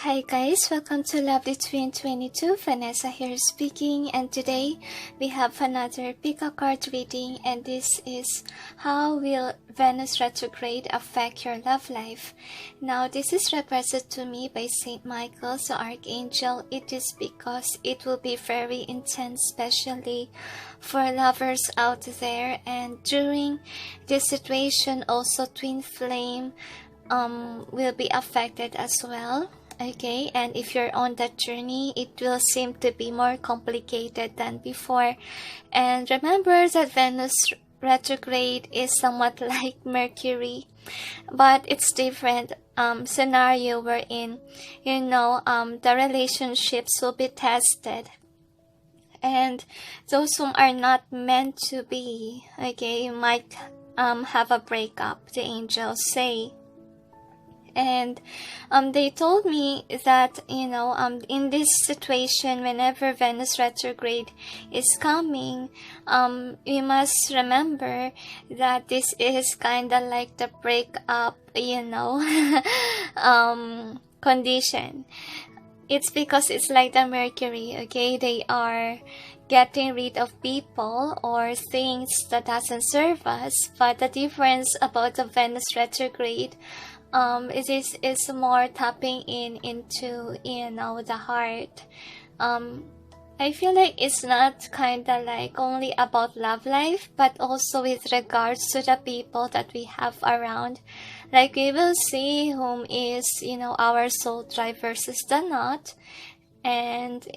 Hi guys, welcome to Lovely Twin 22. Vanessa here speaking, and today we have another pick a card reading, and this is how will Venus Retrograde affect your love life. Now this is represented to me by Saint Michael, the Archangel. It is because it will be very intense, especially for lovers out there, and during this situation also twin flame will be affected as well. Okay, and if you're on that journey, it will seem to be more complicated than before. And remember that Venus retrograde is somewhat like Mercury, but it's different scenario wherein, the relationships will be tested. And those whom are not meant to be, okay, might have a breakup, the angels say. And they told me that, in this situation, whenever Venus retrograde is coming, we must remember that this is kind of like the breakup, condition. It's because it's like the Mercury, okay? They are getting rid of people or things that doesn't serve us. But the difference about the Venus retrograde, it is more tapping into the heart. I feel like it's not kind of like only about love life, but also with regards to the people that we have around. Like we will see whom is our soul tribe versus the not. And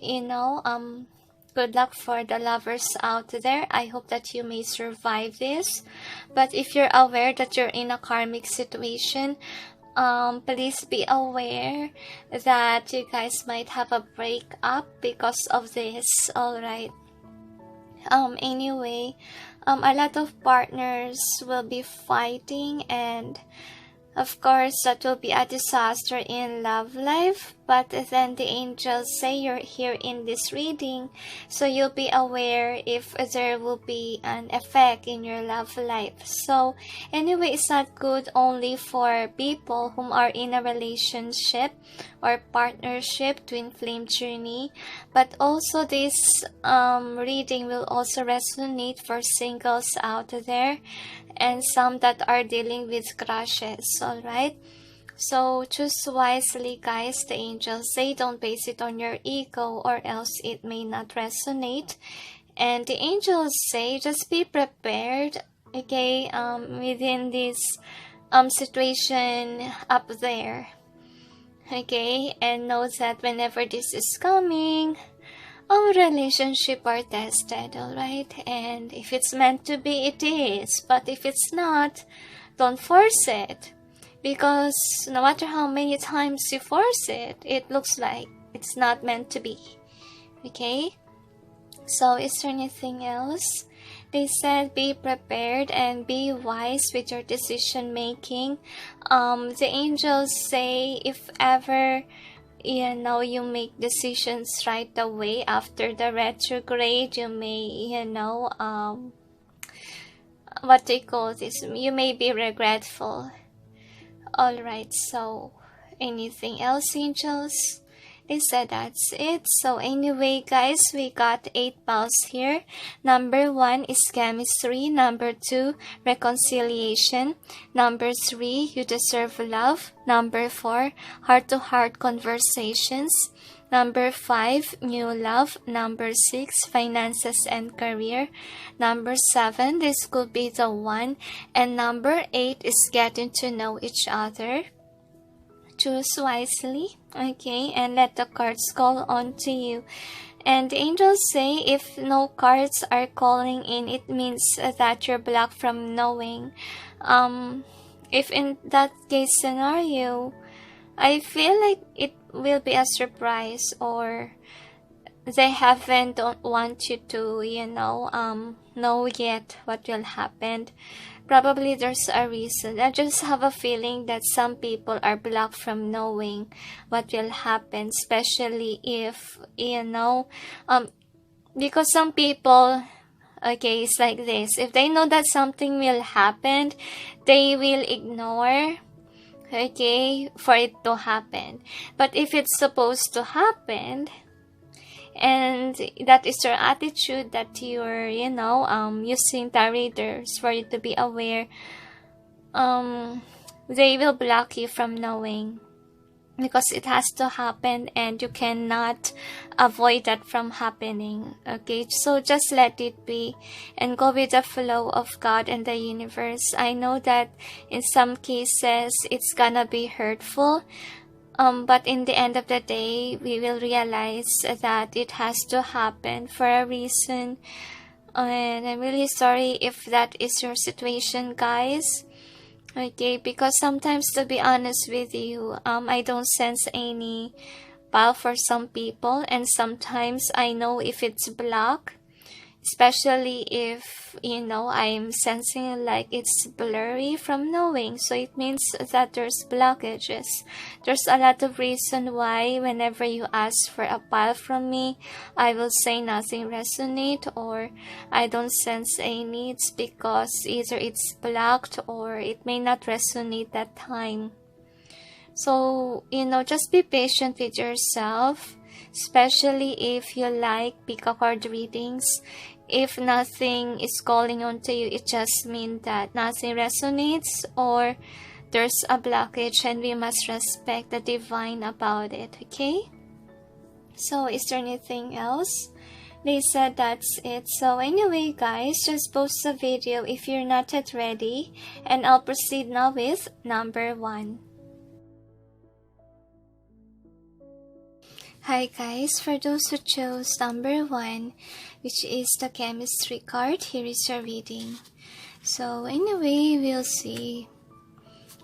good luck for the lovers out there. I hope that you may survive this. But if you're aware that you're in a karmic situation, please be aware that you guys might have a breakup because of this. Alright. Anyway, a lot of partners will be fighting, and of course that will be a disaster in love life. But then the angels say you're here in this reading, so you'll be aware if there will be an effect in your love life. So anyway, it's not good only for people whom are in a relationship or partnership, twin flame journey, but also this reading will also resonate for singles out there and some that are dealing with crushes. Alright, so choose wisely, guys. The angels say don't base it on your ego or else it may not resonate. And the angels say just be prepared, okay, within this situation up there, okay, and know that whenever this is coming, our relationship are tested. Alright, and if it's meant to be, it is, but if it's not, don't force it, because no matter how many times you force it, it looks like it's not meant to be. Okay, so is there anything else? They said be prepared and be wise with your decision making. The angels say if ever you make decisions right away after the retrograde, you may what they call this, you may be regretful. Alright, so anything else, angels? They said that's it. So anyway, guys, we got 8 pals here. Number 1 is chemistry. Number 2, reconciliation. Number 3, you deserve love. Number 4, heart-to-heart conversations. Number 5, new love. Number 6, finances and career. Number 7, this could be the one. And number 8 is getting to know each other. Choose wisely, okay, and let the cards call on to you. And the angels say if no cards are calling in, it means that you're blocked from knowing. If in that case scenario, I feel like it will be a surprise, or they don't want you to know yet what will happen. Probably there's a reason. I just have a feeling that some people are blocked from knowing what will happen, especially if because some people, okay, it's like this. If they know that something will happen, they will ignore okay, for it to happen. But if it's supposed to happen, and that is your attitude, that you're, using tarot readers for you to be aware, they will block you from knowing, because it has to happen and you cannot avoid that from happening. Okay, so just let it be and go with the flow of God and the universe. I know that in some cases it's gonna be hurtful, but in the end of the day we will realize that it has to happen for a reason. And I'm really sorry if that is your situation, guys. Okay, because sometimes, to be honest with you, I don't sense any pile for some people, and sometimes I know if it's blocked, especially if, I'm sensing like it's blurry from knowing. So it means that there's blockages. There's a lot of reason why whenever you ask for a pile from me, I will say nothing resonate or I don't sense any needs, because either it's blocked or it may not resonate that time. So, just be patient with yourself, especially if you like pick a card readings. If nothing is calling onto you, it just means that nothing resonates or there's a blockage, and we must respect the divine about it, okay? So, is there anything else? They said that's it. So anyway, guys, just post the video if you're not yet ready, and I'll proceed now with number 1. Hi guys, for those who chose number 1, which is the chemistry card, here is your reading. So anyway, we'll see.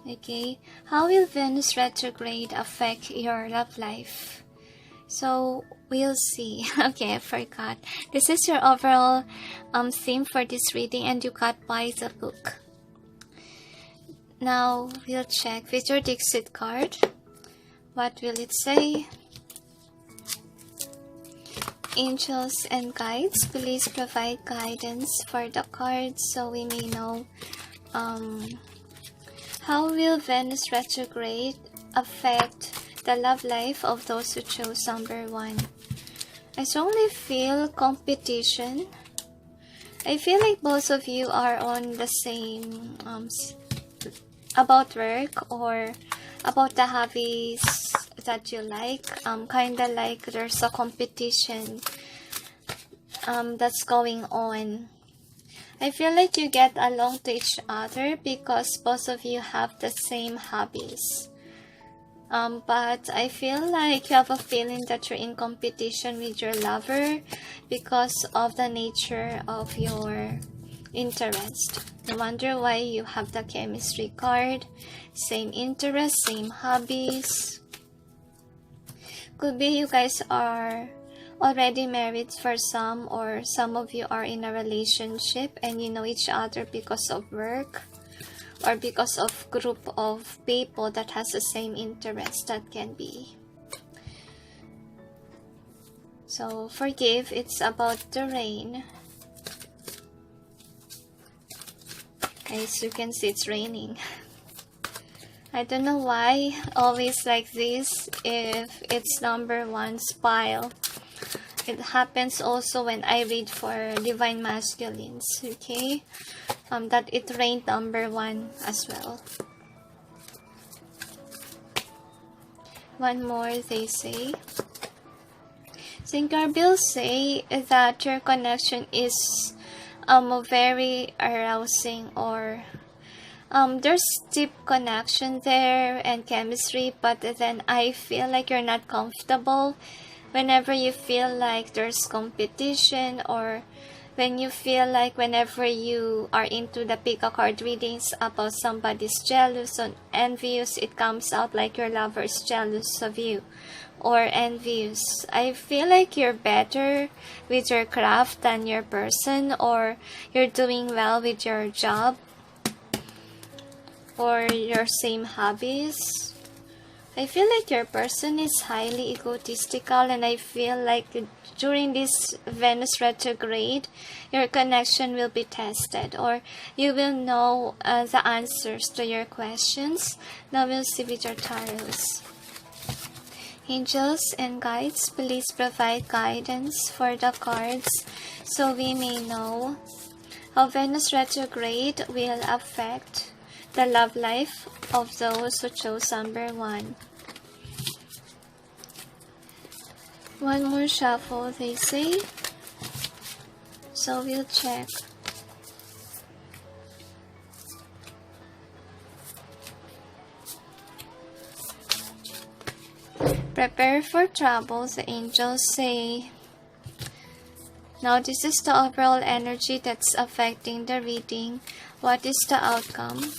Okay, how will Venus retrograde affect your love life? So we'll see. Okay, I forgot. This is your overall theme for this reading, and you got by the book. Now we'll check with your Dixit card. What will it say? Angels and guides, please provide guidance for the cards so we may know how will Venus retrograde affect the love life of those who chose number 1. I strongly feel competition. I feel like both of you are on the same about work or about the hobbies that you like, kinda like there's a competition that's going on. I feel like you get along to each other because both of you have the same hobbies, but I feel like you have a feeling that you're in competition with your lover because of the nature of your interest. No wonder why you have the chemistry card. Same interest, same hobbies. Could be you guys are already married for some, or some of you are in a relationship and you know each other because of work or because of group of people that has the same interest. That can be. So forgive, it's about the rain. As you can see, it's raining. I don't know why always like this if it's number 1's pile. It happens also when I read for divine masculines, okay? That it rained number 1 as well. One more, they say. Tinkerbell say that your connection is very arousing, or there's deep connection there and chemistry, but then I feel like you're not comfortable whenever you feel like there's competition, or when you feel like whenever you are into the pick a card readings about somebody's jealous or envious, it comes out like your lover is jealous of you or envious. I feel like you're better with your craft than your person, or you're doing well with your job or your same hobbies, I feel like your person is highly egotistical, and I feel like during this Venus retrograde, your connection will be tested, or you will know the answers to your questions. Now we'll see with your tarots. Angels and guides, please provide guidance for the cards so we may know how Venus retrograde will affect the love life of those who chose number 1. One more shuffle, they say. So we'll check. Prepare for trouble, the angels say. Now this is the overall energy that's affecting the reading. What is the outcome?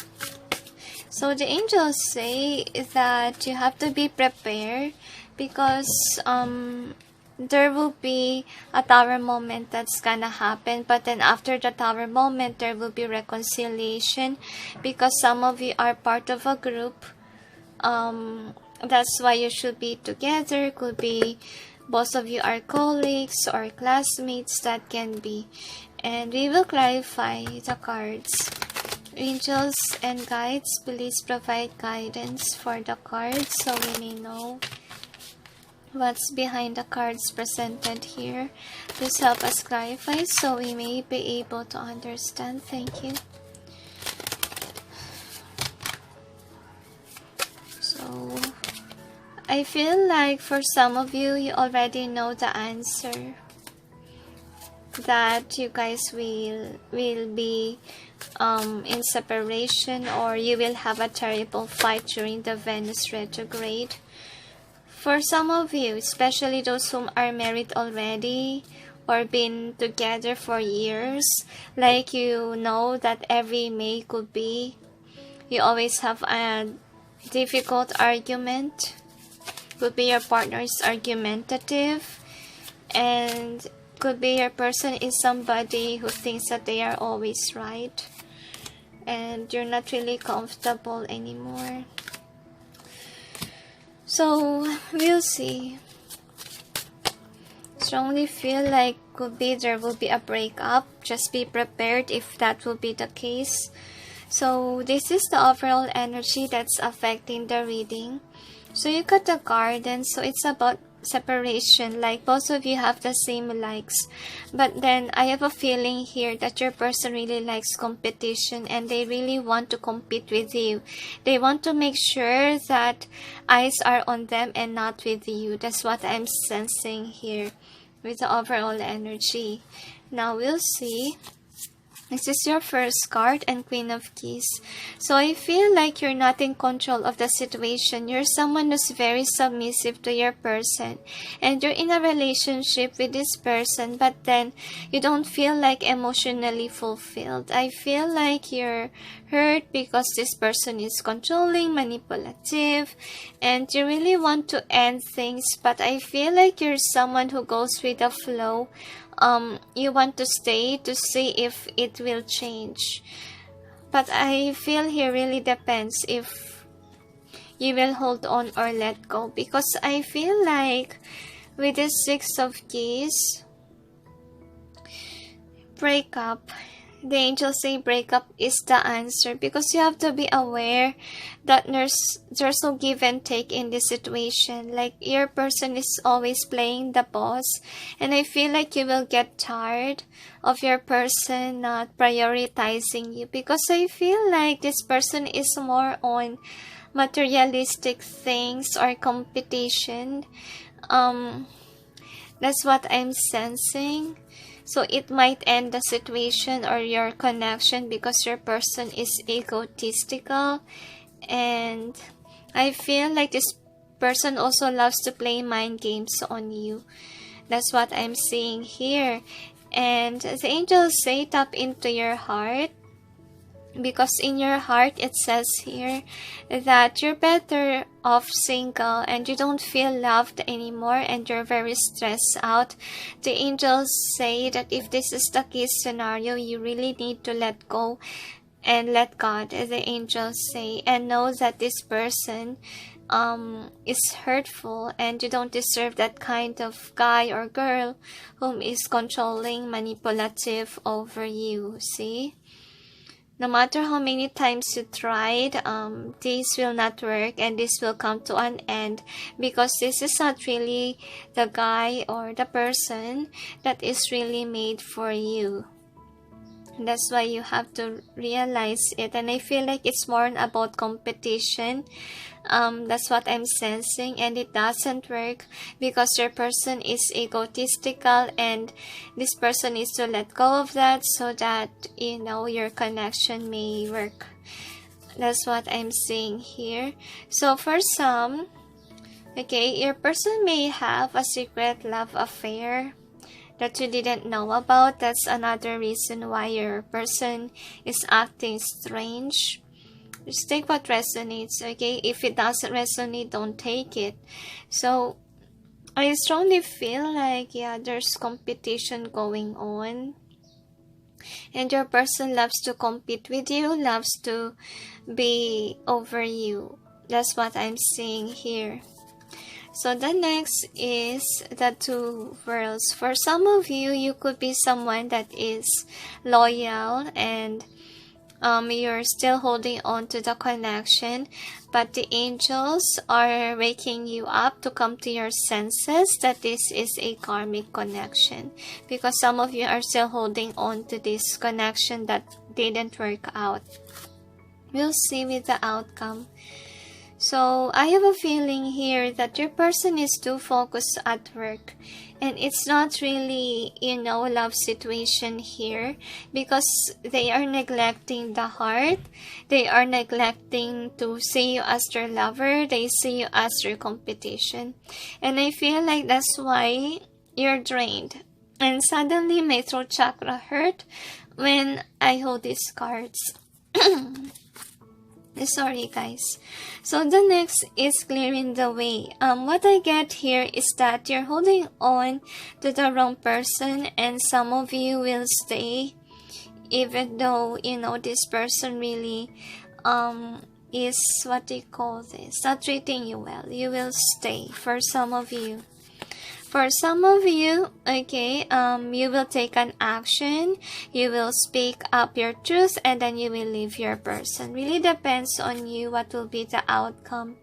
So the angels say that you have to be prepared because there will be a tower moment that's gonna happen, but then after the tower moment there will be reconciliation because some of you are part of a group. That's why you should be together. Could be both of you are colleagues or classmates, that can be. And we will clarify the cards. Angels and guides, please provide guidance for the cards so we may know what's behind the cards presented here. Please help us clarify so we may be able to understand. Thank you. So I feel like for some of you, you already know the answer. That you guys will be in separation, or you will have a terrible fight during the Venus retrograde. For some of you, especially those who are married already or been together for years, like you know that every May could be, you always have a difficult argument. Could be your partner is argumentative, and could be your person is somebody who thinks that they are always right and you're not really comfortable anymore. So we'll see. Strongly feel like could be there will be a breakup. Just be prepared if that will be the case. So this is the overall energy that's affecting the reading. So you got the garden, so it's about separation, like both of you have the same likes, but then I have a feeling here that your person really likes competition and they really want to compete with you. They want to make sure that eyes are on them and not with you. That's what I'm sensing here with the overall energy. Now we'll see. This is your first card and Queen of Keys. So I feel like you're not in control of the situation. You're someone who's very submissive to your person. And you're in a relationship with this person, but then you don't feel like emotionally fulfilled. I feel like you're hurt because this person is controlling, manipulative, and you really want to end things. But I feel like you're someone who goes with the flow. You want to stay to see if it will change, but I feel here really depends if you will hold on or let go, because I feel like with the Six of Keys, breakup, the angels say breakup is the answer, because you have to be aware that there's no give and take in this situation. Like your person is always playing the boss, and I feel like you will get tired of your person not prioritizing you, because I feel like this person is more on materialistic things or competition. That's what I'm sensing. So it might end the situation or your connection because your person is egotistical, and I feel like this person also loves to play mind games on you. That's what I'm seeing here. And the angels say tap into your heart, because in your heart it says here that you're better off single and you don't feel loved anymore and you're very stressed out. The angels say that if this is the case scenario, you really need to let go and let God, as the angels say, and know that this person is hurtful, and you don't deserve that kind of guy or girl whom is controlling, manipulative over you. See, no matter how many times you tried, this will not work, and this will come to an end, because this is not really the guy or the person that is really made for you. That's why you have to realize it. And I feel like it's more about competition. That's what I'm sensing, and it doesn't work because your person is egotistical, and this person needs to let go of that so that, you know, your connection may work. That's what I'm seeing here. So for some, okay, your person may have a secret love affair that you didn't know about. That's another reason why your person is acting strange. Just take what resonates, okay? If it doesn't resonate, don't take it. So I strongly feel like, yeah, there's competition going on, and your person loves to compete with you, loves to be over you. That's what I'm seeing here. So the next is the two worlds. For some of you, you could be someone that is loyal, and you're still holding on to the connection, but the angels are waking you up to come to your senses that this is a karmic connection, because some of you are still holding on to this connection that didn't work out. We'll see with the outcome. So I have a feeling here that your person is too focused at work, and it's not really, you know, love situation here, because they are neglecting the heart. They are neglecting to see you as their lover. They see you as their competition, and I feel like that's why you're drained. And suddenly my throat chakra hurt when I hold these cards. Sorry guys. So the next is clearing the way. What I get here is that you're holding on to the wrong person, and some of you will stay even though, you know, this person really is, what do you call this, not treating you well. You will stay for some of you. For some of you, okay, you will take an action, you will speak up your truth, and then you will leave your person. Really depends on you what will be the outcome.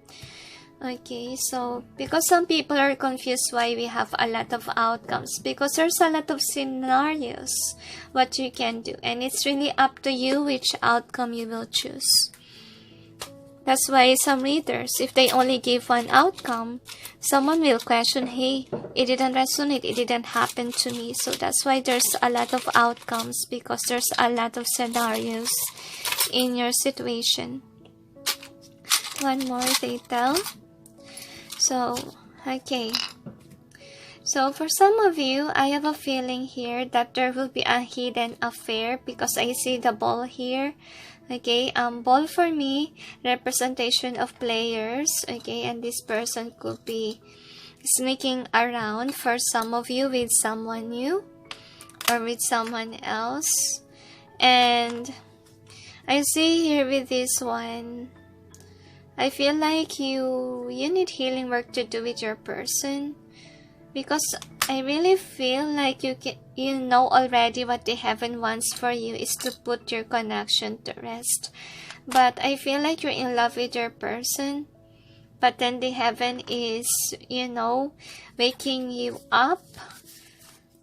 Okay, so because some people are confused why we have a lot of outcomes, because there's a lot of scenarios what you can do, and it's really up to you which outcome you will choose. That's why some readers, if they only give one outcome, someone will question, hey, it didn't resonate, it didn't happen to me. So that's why there's a lot of outcomes, because there's a lot of scenarios in your situation. One more they tell. So, okay. So for some of you, I have a feeling here that there will be a hidden affair, because I see the ball here. Okay, ball for me, representation of players, okay, and this person could be sneaking around for some of you with someone new or with someone else. And I see here with this one, I feel like you need healing work to do with your person, because I really feel like you know already what the heaven wants for you is to put your connection to rest. But I feel like you're in love with your person, but then the heaven is, you know, waking you up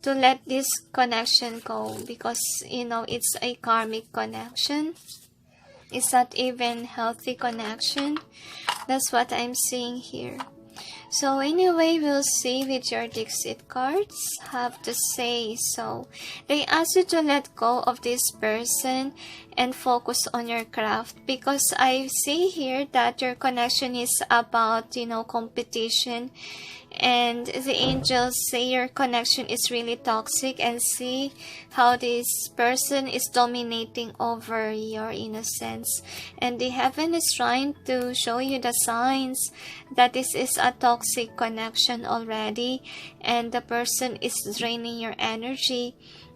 to let this connection go, because, you know, it's a karmic connection. It's not even healthy connection. That's what I'm seeing here. So anyway, we'll see with your Dixit cards have to say. So they ask you to let go of this person and focus on your craft, because I see here that your connection is about, you know, competition, and the angels say your connection is really toxic, and see how this person is dominating over your innocence. And the heaven is trying to show you the signs that this is a toxic connection already, and the person is draining your energy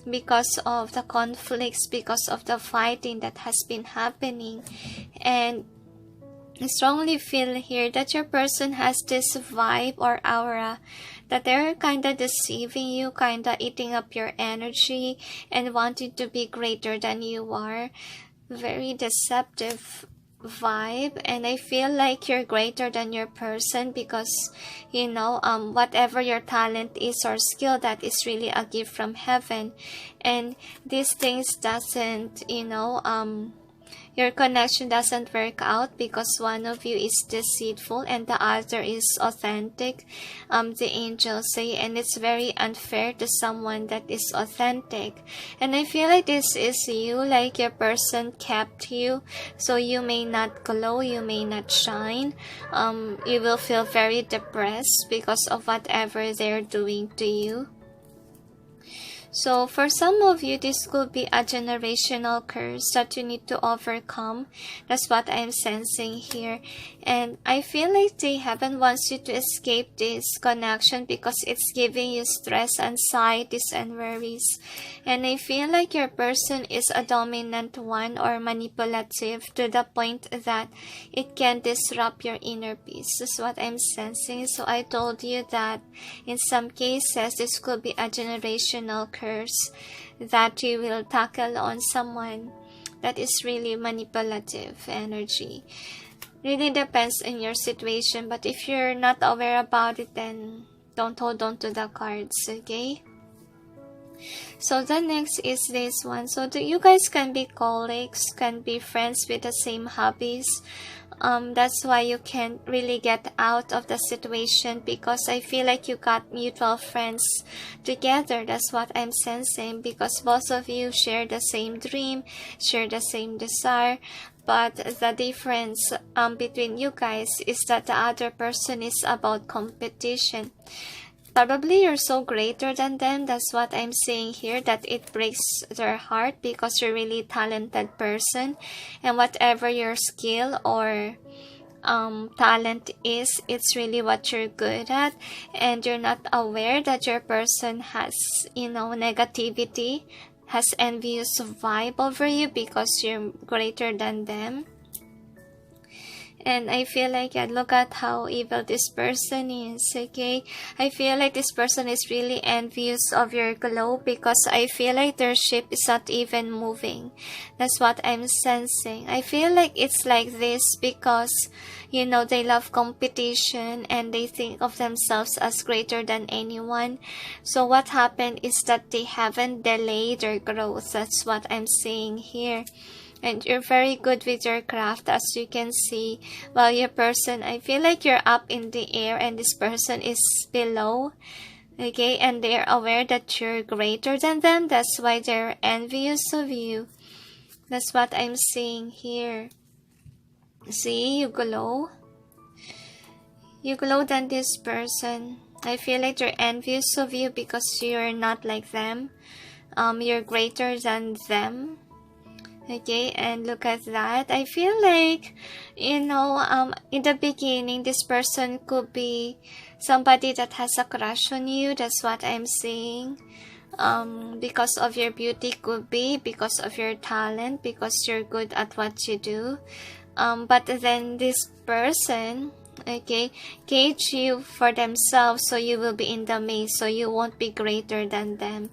because of the conflicts, because of the fighting that has been happening. And I strongly feel here that your person has this vibe or aura that they're kind of deceiving you, kind of eating up your energy and wanting to be greater than you are. Very deceptive vibe, and I feel like you're greater than your person because whatever your talent is or skill, that is really a gift from heaven, and these things doesn't your connection doesn't work out because one of you is deceitful and the other is authentic, the angels say, and it's very unfair to someone that is authentic. And I feel like this is you, like your person kept you, so you may not glow, you may not shine. You will feel very depressed because of whatever they're doing to you. So for some of you, this could be a generational curse that you need to overcome. That's what I'm sensing here. And I feel like the heaven wants you to escape this connection because it's giving you stress, anxieties, and worries. And I feel like your person is a dominant one or manipulative to the point that it can disrupt your inner peace. That's what I'm sensing. So I told you that in some cases, this could be a generational curse that you will tackle on someone that is really manipulative energy. Really depends on your situation, but if you're not aware about it, then don't hold on to the cards, okay? So the next is this one. So you guys can be colleagues, can be friends with the same hobbies. That's why you can't really get out of the situation, because I feel like you got mutual friends together. That's what I'm sensing, because both of you share the same dream, share the same desire. But the difference between you guys is that the other person is about competition. Probably you're so greater than them. That's what I'm saying here, that it breaks their heart because you're really talented person, and whatever your skill or talent is, it's really what you're good at, and you're not aware that your person has negativity, has envious vibe over you because you're greater than them. And I feel like, look at how evil this person is, okay? I feel like this person is really envious of your glow, because I feel like their ship is not even moving. That's what I'm sensing. I feel like it's like this because, they love competition and they think of themselves as greater than anyone. So what happened is that they haven't delayed their growth. That's what I'm saying here. And you're very good with your craft, as you can see. While your person, I feel like you're up in the air and this person is below. Okay, and they're aware that you're greater than them. That's why they're envious of you. That's what I'm seeing here. See, you glow. You glow than this person. I feel like they're envious of you because you're not like them. You're greater than them. Okay, and look at that. I feel like, in the beginning, this person could be somebody that has a crush on you. That's what I'm saying. Because of your beauty, could be because of your talent, because you're good at what you do. But then this person, okay, cage you for themselves, so you will be in the maze, so you won't be greater than them.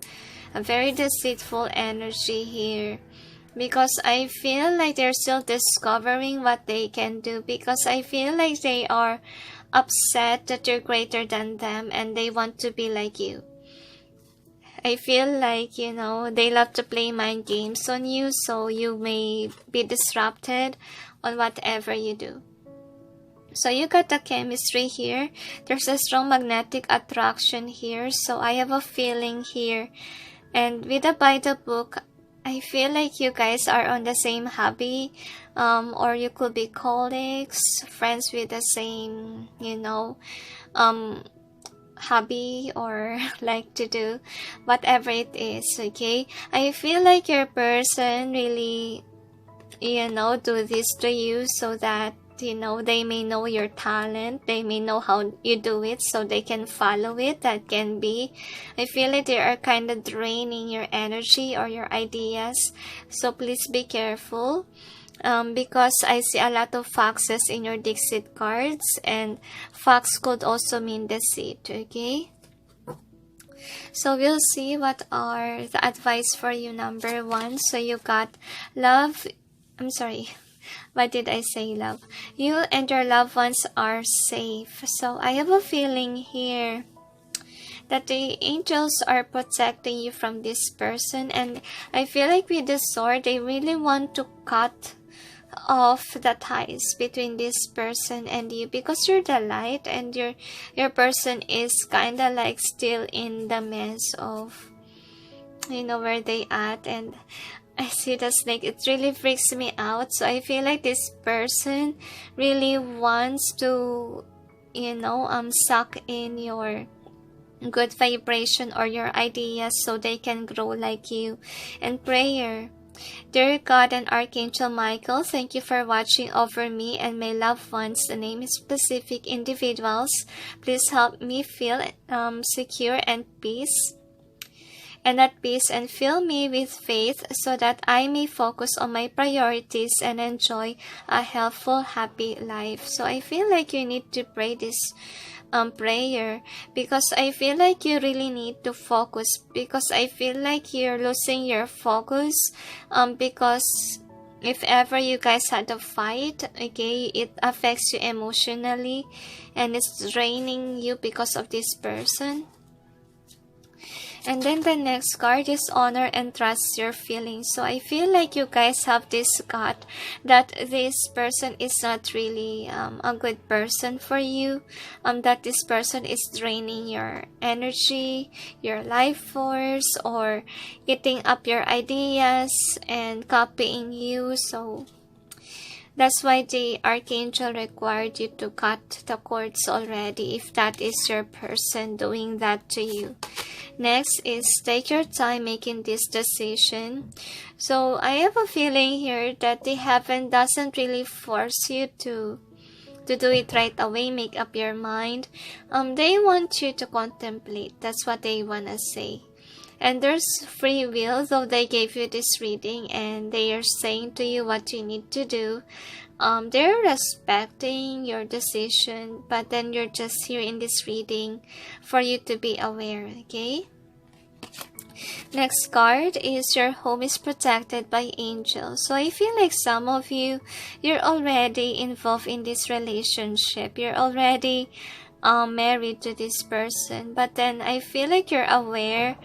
A very deceitful energy here. Because I feel like they're still discovering what they can do. Because I feel like they are upset that you're greater than them and they want to be like you. I feel like, they love to play mind games on you, so you may be disrupted on whatever you do. So you got the chemistry here. There's a strong magnetic attraction here. So I have a feeling here. And with the by the book, I feel like you guys are on the same hobby, or you could be colleagues, friends with the same, hobby, or like to do whatever it is, okay? I feel like your person really, do this to you so that, they may know your talent, they may know how you do it, so they can follow it. That can be. I feel like they are kind of draining your energy or your ideas, so please be careful. because I see a lot of foxes in your Dixit cards, and fox could also mean deceit, okay? So we'll see what are the advice for you, number 1. So you got love. I'm sorry. Why did I say love? You and your loved ones are safe. So I have a feeling here that the angels are protecting you from this person. And I feel like with the sword, they really want to cut off the ties between this person and you, because you're the light and your person is kind of like still in the mess of, you know, where they at. And I see the snake. It really freaks me out. So I feel like this person really wants to, you know, suck in your good vibration or your ideas so they can grow like you. And prayer. Dear God and Archangel Michael, thank you for watching over me and my loved ones. The name is specific individuals. Please help me feel secure and at peace, and fill me with faith so that I may focus on my priorities and enjoy a healthful, happy life. So I feel like you need to pray this prayer, because I feel like you really need to focus, because I feel like you're losing your focus, because if ever you guys had a fight, okay, it affects you emotionally and it's draining you because of this person. And then the next card is honor and trust your feelings. So I feel like you guys have this gut that this person is not really a good person for you. That this person is draining your energy, your life force, or eating up your ideas and copying you. So that's why the Archangel required you to cut the cords already, if that is your person doing that to you. Next is take your time making this decision. So I have a feeling here that the heaven doesn't really force you to do it right away, make up your mind. They want you to contemplate. That's what they want to say. And there's free will, though they gave you this reading and they are saying to you what you need to do. They're respecting your decision, but then you're just here in this reading for you to be aware, okay? Next card is your home is protected by angels. So I feel like some of you, you're already involved in this relationship. You're already married to this person, but then I feel like you're aware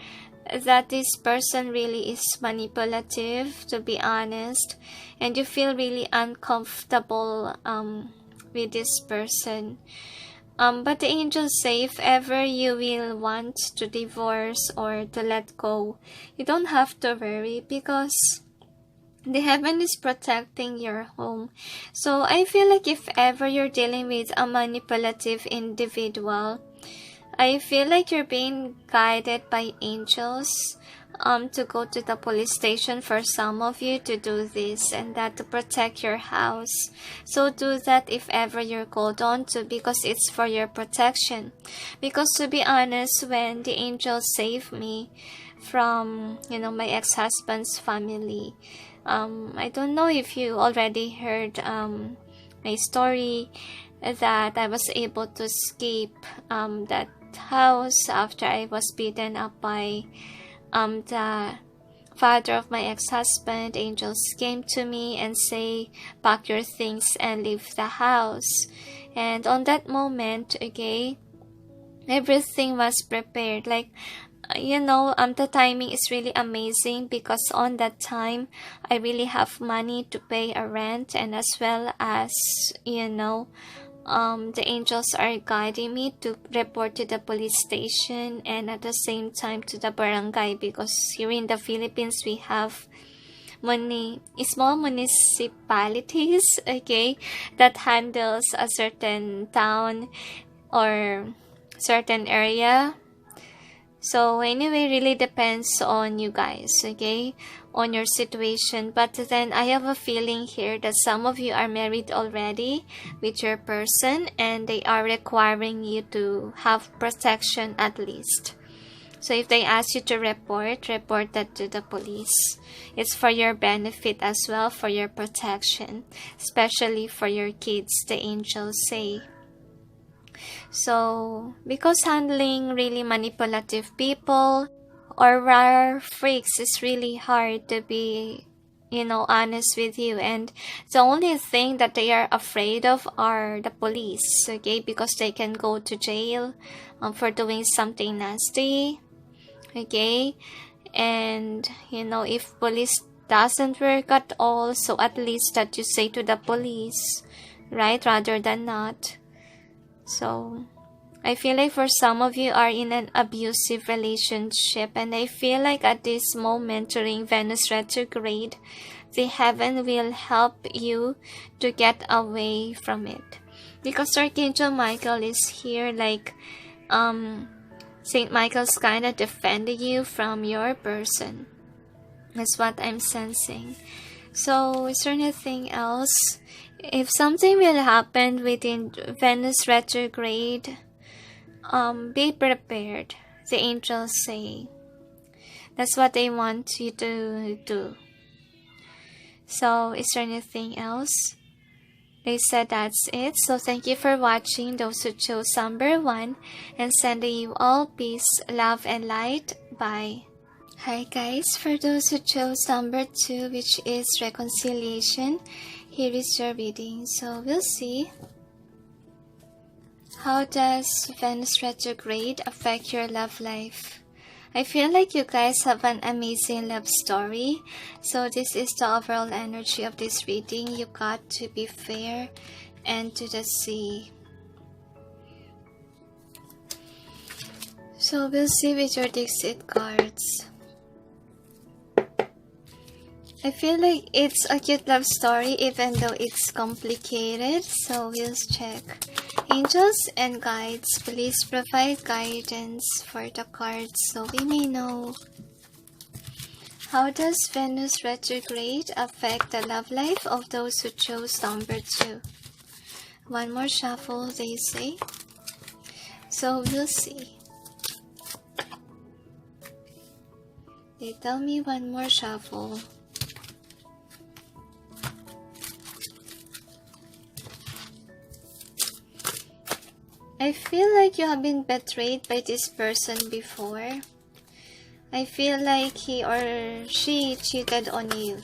that this person really is manipulative, to be honest, and you feel really uncomfortable with this person. But the angels say if ever you will want to divorce or to let go, you don't have to worry, because the heaven is protecting your home. So I feel like if ever you're dealing with a manipulative individual, I feel like you're being guided by angels to go to the police station, for some of you, to do this and that, to protect your house. So do that if ever you're called on to, because it's for your protection. Because to be honest, when the angels saved me from, you know, my ex-husband's family, I don't know if you already heard my story, that I was able to escape that house after I was beaten up by the father of my ex-husband. Angels came to me and say, pack your things and leave the house. And on that moment, okay, everything was prepared. Like, you know, the timing is really amazing, because on that time I really have money to pay a rent, and as well as, you know, the angels are guiding me to report to the police station and at the same time to the barangay, because here in the Philippines we have small municipalities, okay, that handles a certain town or certain area. So anyway, really depends on you guys, okay, on your situation. But then I have a feeling here that some of you are married already with your person, and they are requiring you to have protection at least. So if they ask you to report that to the police. It's for your benefit as well, for your protection, especially for your kids, the angels say. So, because handling really manipulative people or rare freaks is really hard to be, honest with you. And the only thing that they are afraid of are the police, okay? Because they can go to jail for doing something nasty, okay? And, if police doesn't work at all, so at least that you say to the police, right? Rather than not. So, I feel like for some of you are in an abusive relationship, and I feel like at this moment during Venus retrograde, the heaven will help you to get away from it. Because Archangel Michael is here, like, Saint Michael's kind of defending you from your person. That's what I'm sensing. So, is there anything else? If something will happen within Venus retrograde, be prepared. The angels say that's what they want you to do. So, is there anything else? They said that's it. So, thank you for watching. Those who chose number 1, and sending you all peace, love, and light. Bye. Hi guys, for those who chose number 2, which is reconciliation, here is your reading. So we'll see. How does Venus retrograde affect your love life? I feel like you guys have an amazing love story. So this is the overall energy of this reading. You got to be fair and to the sea. So we'll see with your Dixit cards. I feel like it's a cute love story even though it's complicated. So we'll check. Angels and guides, please provide guidance for the cards so we may know. How does Venus retrograde affect the love life of those who chose number 2? One more shuffle, they say. So we'll see. They tell me one more shuffle. I feel like you have been betrayed by this person before. I feel like he or she cheated on you.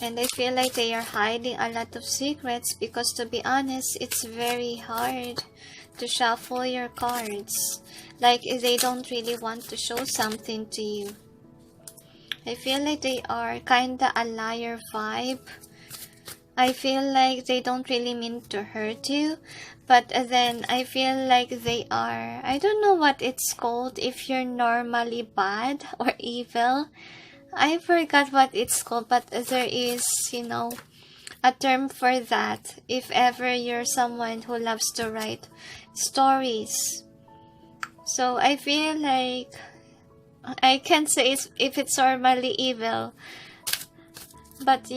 And I feel like they are hiding a lot of secrets because, to be honest, it's very hard to shuffle your cards. Like they don't really want to show something to you. I feel like they are kinda a liar vibe. I feel like they don't really mean to hurt you, but then I feel like they are, I don't know what it's called if you're normally bad or evil. I forgot what it's called, but there is, a term for that if ever you're someone who loves to write stories. So I feel like I can't say if it's normally evil, but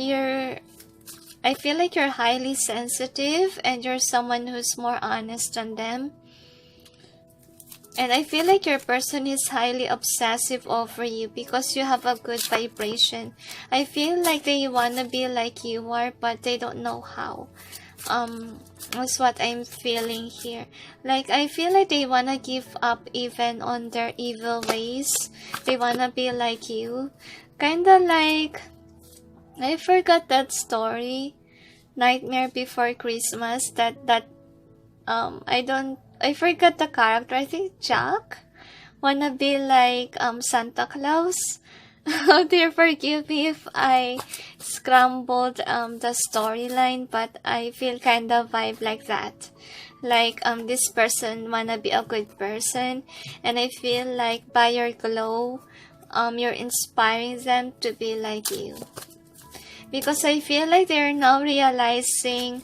I feel like you're highly sensitive and you're someone who's more honest than them. And I feel like your person is highly obsessive over you because you have a good vibration. I feel like they wanna be like you are, but they don't know how. That's what I'm feeling here. Like, I feel like they wanna give up even on their evil ways. They wanna be like you. Kinda like, I forgot that story, Nightmare Before Christmas, I forgot the character. I think Jack wanna be like Santa Claus. Oh dear, forgive me if I scrambled the storyline, but I feel kind of vibe like that. Like this person wanna be a good person, and I feel like by your glow, you're inspiring them to be like you. Because I feel like they're now realizing,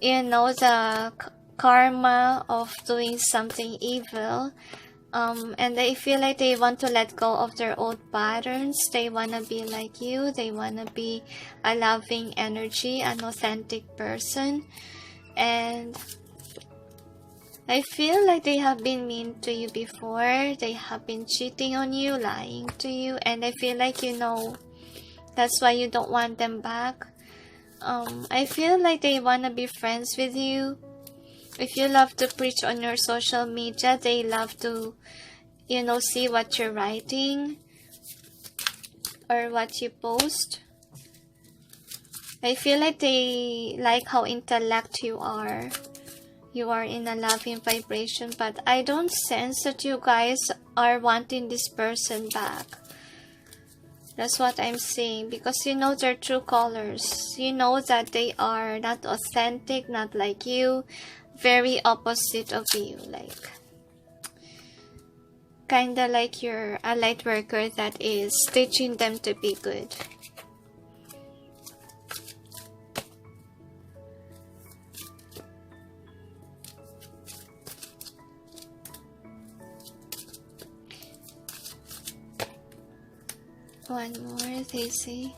the karma of doing something evil. And I feel like they want to let go of their old patterns. They want to be like you. They want to be a loving energy, an authentic person. And I feel like they have been mean to you before. They have been cheating on you, lying to you, and I feel like you know that's why you don't want them back. I feel like they want to be friends with you. If you love to preach on your social media, they love to, see what you're writing or what you post. I feel like they like how intellect you are. You are in a loving vibration, but I don't sense that you guys are wanting this person back. That's what I'm saying, because you know their true colors. You know that they are not authentic, not like you, very opposite of you, like kinda like you're a light worker that is teaching them to be good. One more, they say.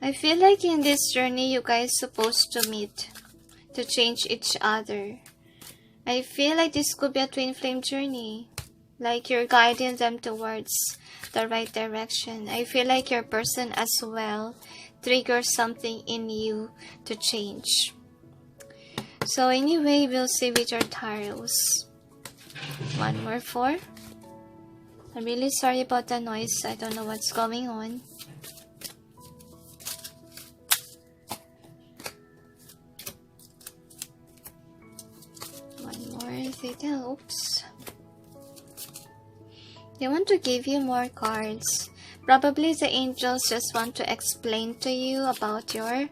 I feel like in this journey, you guys supposed to meet, to change each other. I feel like this could be a twin flame journey. Like you're guiding them towards the right direction. I feel like your person as well triggers something in you to change. So anyway, we'll see with your tarots. One more 4. I'm really sorry about the noise. I don't know what's going on. One more detail. Oops. They want to give you more cards. Probably the angels just want to explain to you about your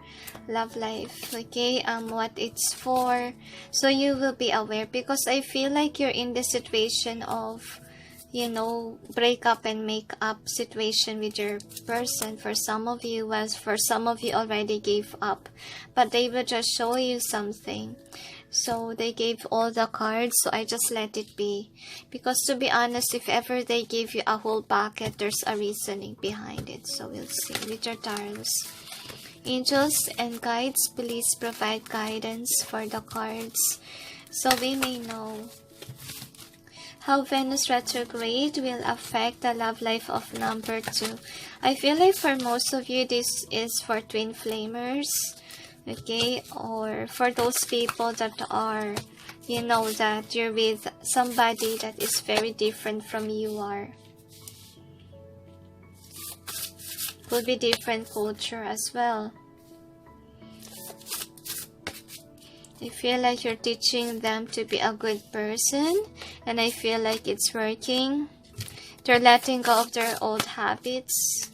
love life, okay, what it's for, so you will be aware, because I feel like you're in the situation of, break up and make up situation with your person. For some of you, was for some of you already gave up, but they will just show you something. So they gave all the cards, so I just let it be. Because to be honest, if ever they give you a whole packet, there's a reasoning behind it. So we'll see with your tarots. Angels and guides, please provide guidance for the cards, so we may know how Venus Retrograde will affect the love life of number 2. I feel like for most of you, this is for twin flamers. Okay, or for those people that are, that you're with somebody that is very different from you are. Could be different culture as well. I feel like you're teaching them to be a good person, and I feel like it's working. They're letting go of their old habits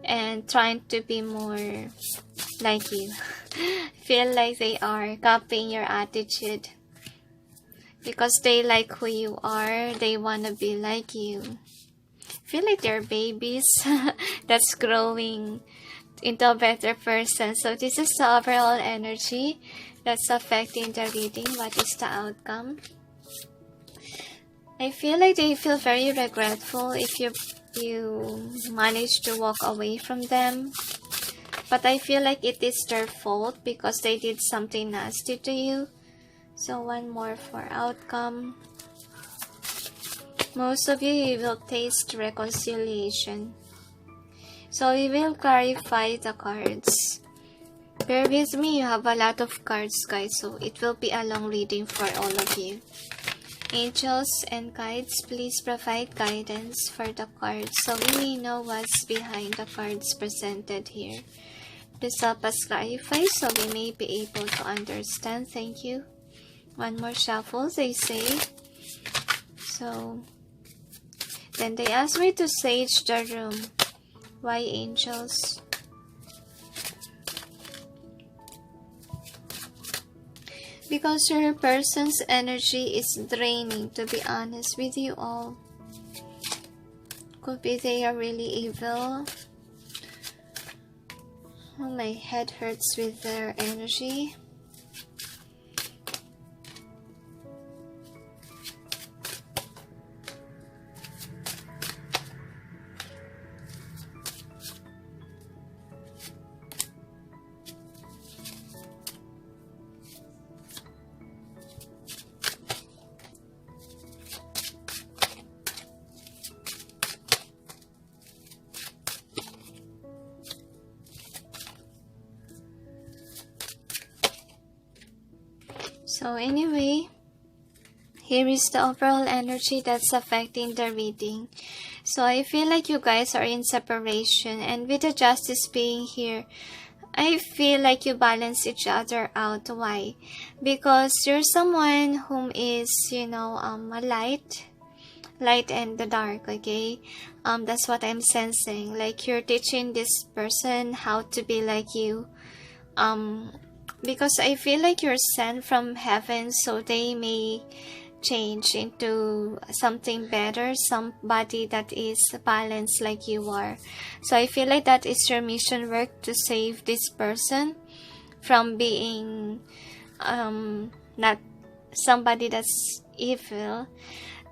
and trying to be more like you. Feel like they are copying your attitude because they like who you are. They want to be like you. Feel like they're babies that's growing into a better person. So this is the overall energy that's affecting the reading. What is the outcome? I feel like they feel very regretful if you manage to walk away from them. But I feel like it is their fault because they did something nasty to you. So one more for outcome. Most of you will taste reconciliation. So we will clarify the cards. Bear with me, you have a lot of cards, guys, so it will be a long reading for all of you. Angels and guides, please provide guidance for the cards so we may know what's behind the cards presented here. Please help us clarify so we may be able to understand. Thank you. One more shuffle, they say. So, then they asked me to sage the room. Why, angels? Because your person's energy is draining, to be honest with you all. Could be they are really evil. Oh, my head hurts with their energy. So anyway, here is the overall energy that's affecting the reading. So I feel like you guys are in separation, and with the Justice being here, I feel like you balance each other out. Why? Because you're someone whom is, a light and the dark, okay? That's what I'm sensing. Like you're teaching this person how to be like you. Because I feel like you're sent from heaven, so they may change into something better, somebody that is balanced like you are. So I feel like that is your mission work, to save this person from being not somebody that's evil,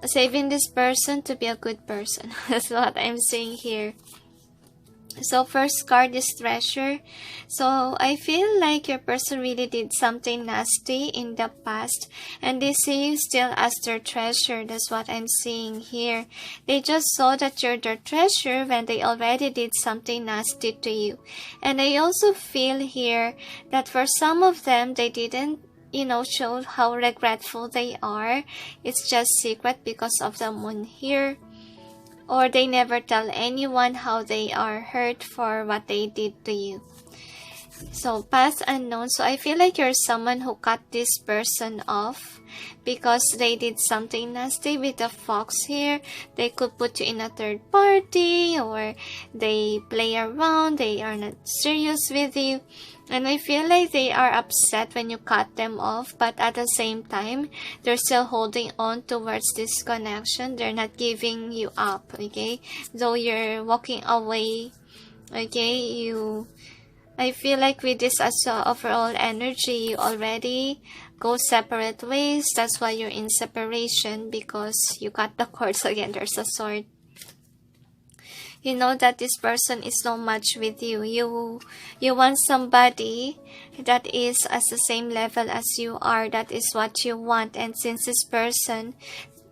saving this person to be a good person. That's what I'm saying here. So first card is treasure. So I feel like your person really did something nasty in the past, and they see you still as their treasure. That's what I'm seeing here. They just saw that you're their treasure when they already did something nasty to you. And I also feel here that for some of them, they didn't show how regretful they are. It's just secret because of the moon here. Or they never tell anyone how they are hurt for what they did to you. So past unknown. So I feel like you're someone who cut this person off because they did something nasty. With the fox here, they could put you in a third party, or they play around, they are not serious with you. And I feel like they are upset when you cut them off, but at the same time, they're still holding on towards this connection. They're not giving you up, okay? Though you're walking away, okay? I feel like with this as overall energy, you already go separate ways. That's why you're in separation, because you cut the cords again. There's a sword. You know that this person is so much with you. You want somebody that is at the same level as you are. That is what you want. And since this person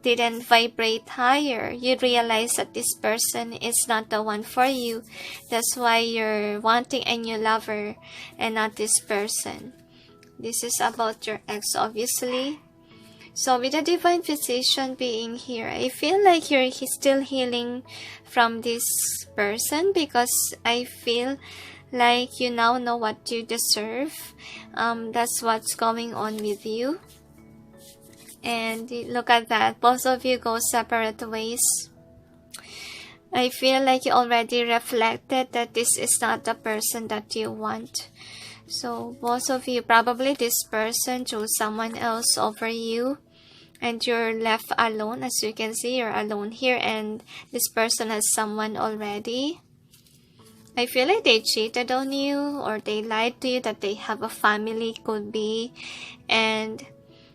didn't vibrate higher, you realize that this person is not the one for you. That's why you're wanting a new lover and not this person. This is about your ex, obviously. So with the divine physician being here, I feel like you're still healing from this person, because I feel like you now know what you deserve. That's what's going on with you. And look at that. Both of you go separate ways. I feel like you already reflected that this is not the person that you want. So both of you, probably this person chose someone else over you, and you're left alone. As you can see, you're alone here, and this person has someone already. I feel like they cheated on you, or they lied to you that they have a family, could be. And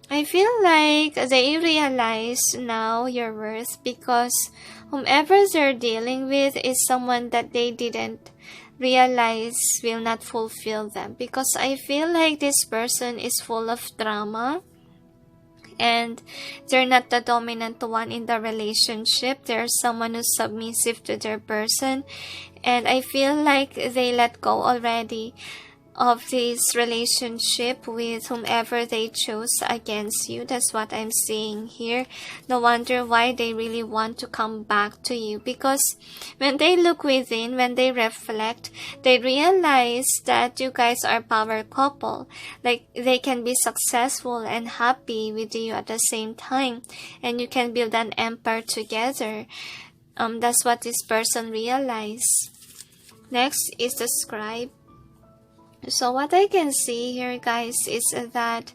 I feel like they realize now your worth, because whomever they're dealing with is someone that they didn't realize will not fulfill them. Because I feel like this person is full of drama, and they're not the dominant one in the relationship. There's someone who's submissive to their person, and I feel like they let go already of this relationship with whomever they chose against you. That's what I'm seeing here. No wonder why they really want to come back to you, because when they look within, when they reflect, they realize that you guys are a power couple. Like, they can be successful and happy with you at the same time, and you can build an empire together. That's what this person realized. Next is the scribe. So what I can see here, guys, is that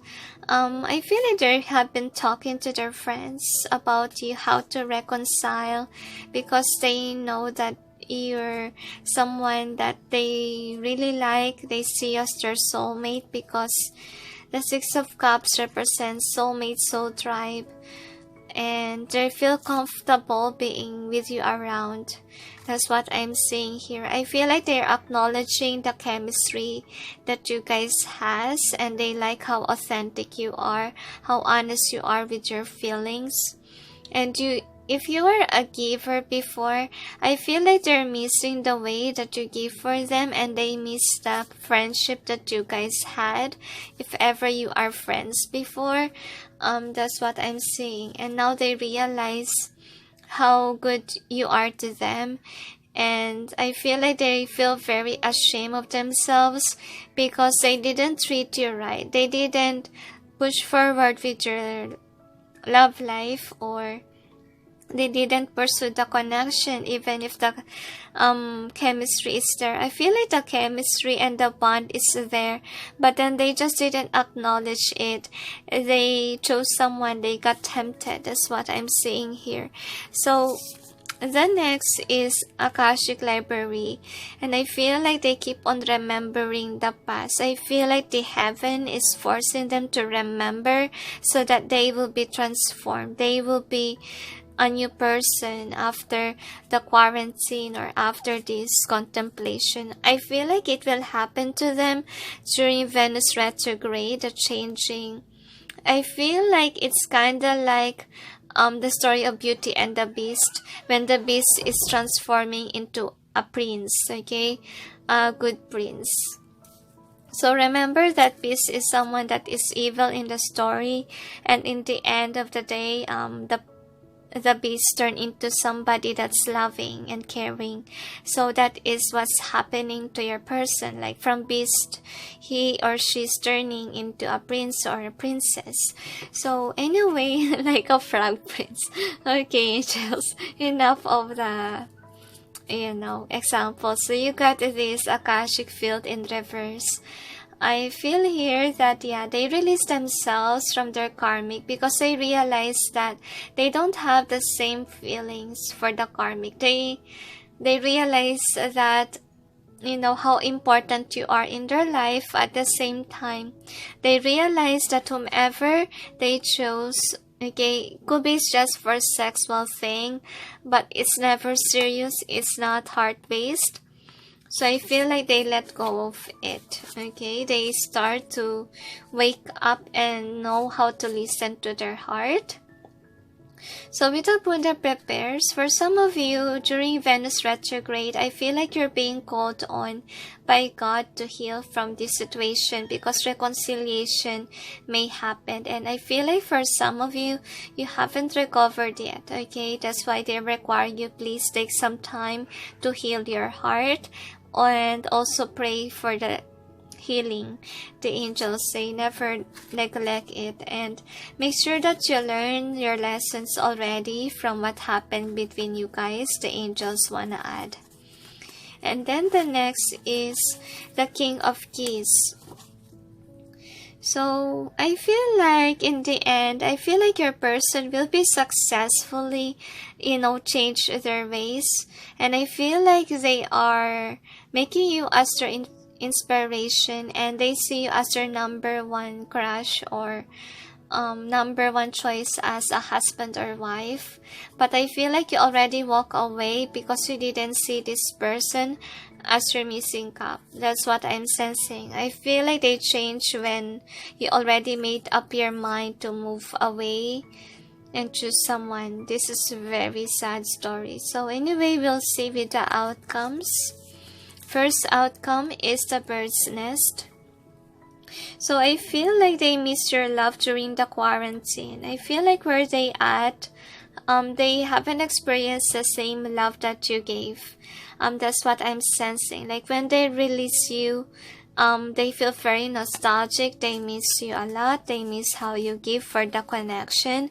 I feel like they have been talking to their friends about you, how to reconcile, because they know that you're someone that they really like. They see you as their soulmate, because the Six of Cups represents soulmate, soul tribe, and they feel comfortable being with you around. That's what I'm seeing here. I feel like they're acknowledging the chemistry that you guys has, and they like how authentic you are, how honest you are with your feelings. And if you were a giver before, I feel like they're missing the way that you give for them, and they miss the friendship that you guys had. If ever you are friends before, that's what I'm seeing. And now they realize how good you are to them. And I feel like they feel very ashamed of themselves because they didn't treat you right. They didn't push forward with your love life, or they didn't pursue the connection even if the chemistry is there. I feel like the chemistry and the bond is there, but then they just didn't acknowledge it. They chose someone, they got tempted. That's what I'm seeing here. So the next is Akashic Library, and I feel like they keep on remembering the past. I feel like the heaven is forcing them to remember so that they will be transformed. They will be a new person after the quarantine or after this contemplation. I feel like it will happen to them during Venus Retrograde, the changing. I feel like it's kind of like the story of Beauty and the Beast, when the beast is transforming into a prince, okay, a good prince. So remember that beast is someone that is evil in the story, and in the end of the day, the beast turn into somebody that's loving and caring. So that is what's happening to your person. Like from beast, he or she's turning into a prince or a princess. So anyway, like a frog prince. Okay, angels, enough of the examples. So you got this Akashic field in reverse. I feel here that, they release themselves from their karmic because they realize that they don't have the same feelings for the karmic. They realize that, how important you are in their life. At the same time, they realize that whomever they chose, okay, could be just for sexual thing, but it's never serious. It's not heart-based. So I feel like they let go of it, okay? They start to wake up and know how to listen to their heart. So with the Buddha prepares, for some of you during Venus retrograde, I feel like you're being called on by God to heal from this situation because reconciliation may happen. And I feel like for some of you, you haven't recovered yet, okay? That's why they require you, please take some time to heal your heart and also pray for the healing. The angels say never neglect it, and make sure that you learn your lessons already from what happened between you guys. The angels wanna add. And then the next is the King of Keys. So I feel like in the end, I feel like your person will be successfully, change their ways. And I feel like they are making you as their inspiration, and they see you as their number one crush or number one choice as a husband or wife. But I feel like you already walk away because you didn't see this person as your missing cup. That's what I'm sensing. I feel like they change when you already made up your mind to move away and choose someone. This is a very sad story. So anyway, we'll see with the outcomes. First outcome is the bird's nest. So I feel like they miss your love during the quarantine. I feel like where they at, they haven't experienced the same love that you gave. That's what I'm sensing. Like when they release you, they feel very nostalgic. They miss you a lot. They miss how you give for the connection.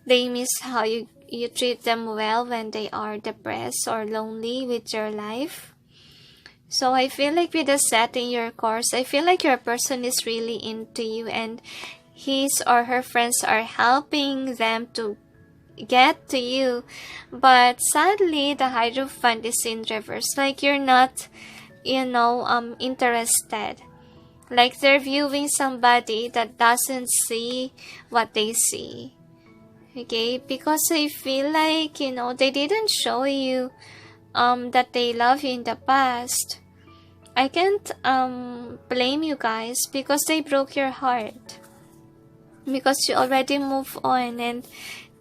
They miss how you treat them well when they are depressed or lonely with your life. So I feel like with the setting your course, I feel like your person is really into you, and his or her friends are helping them to get to you. But sadly, the Hierophant is in reverse. Like you're not, interested. Like they're viewing somebody that doesn't see what they see. Okay, because I feel like, they didn't show you that they love you in the past. I can't blame you guys because they broke your heart. Because you already moved on, and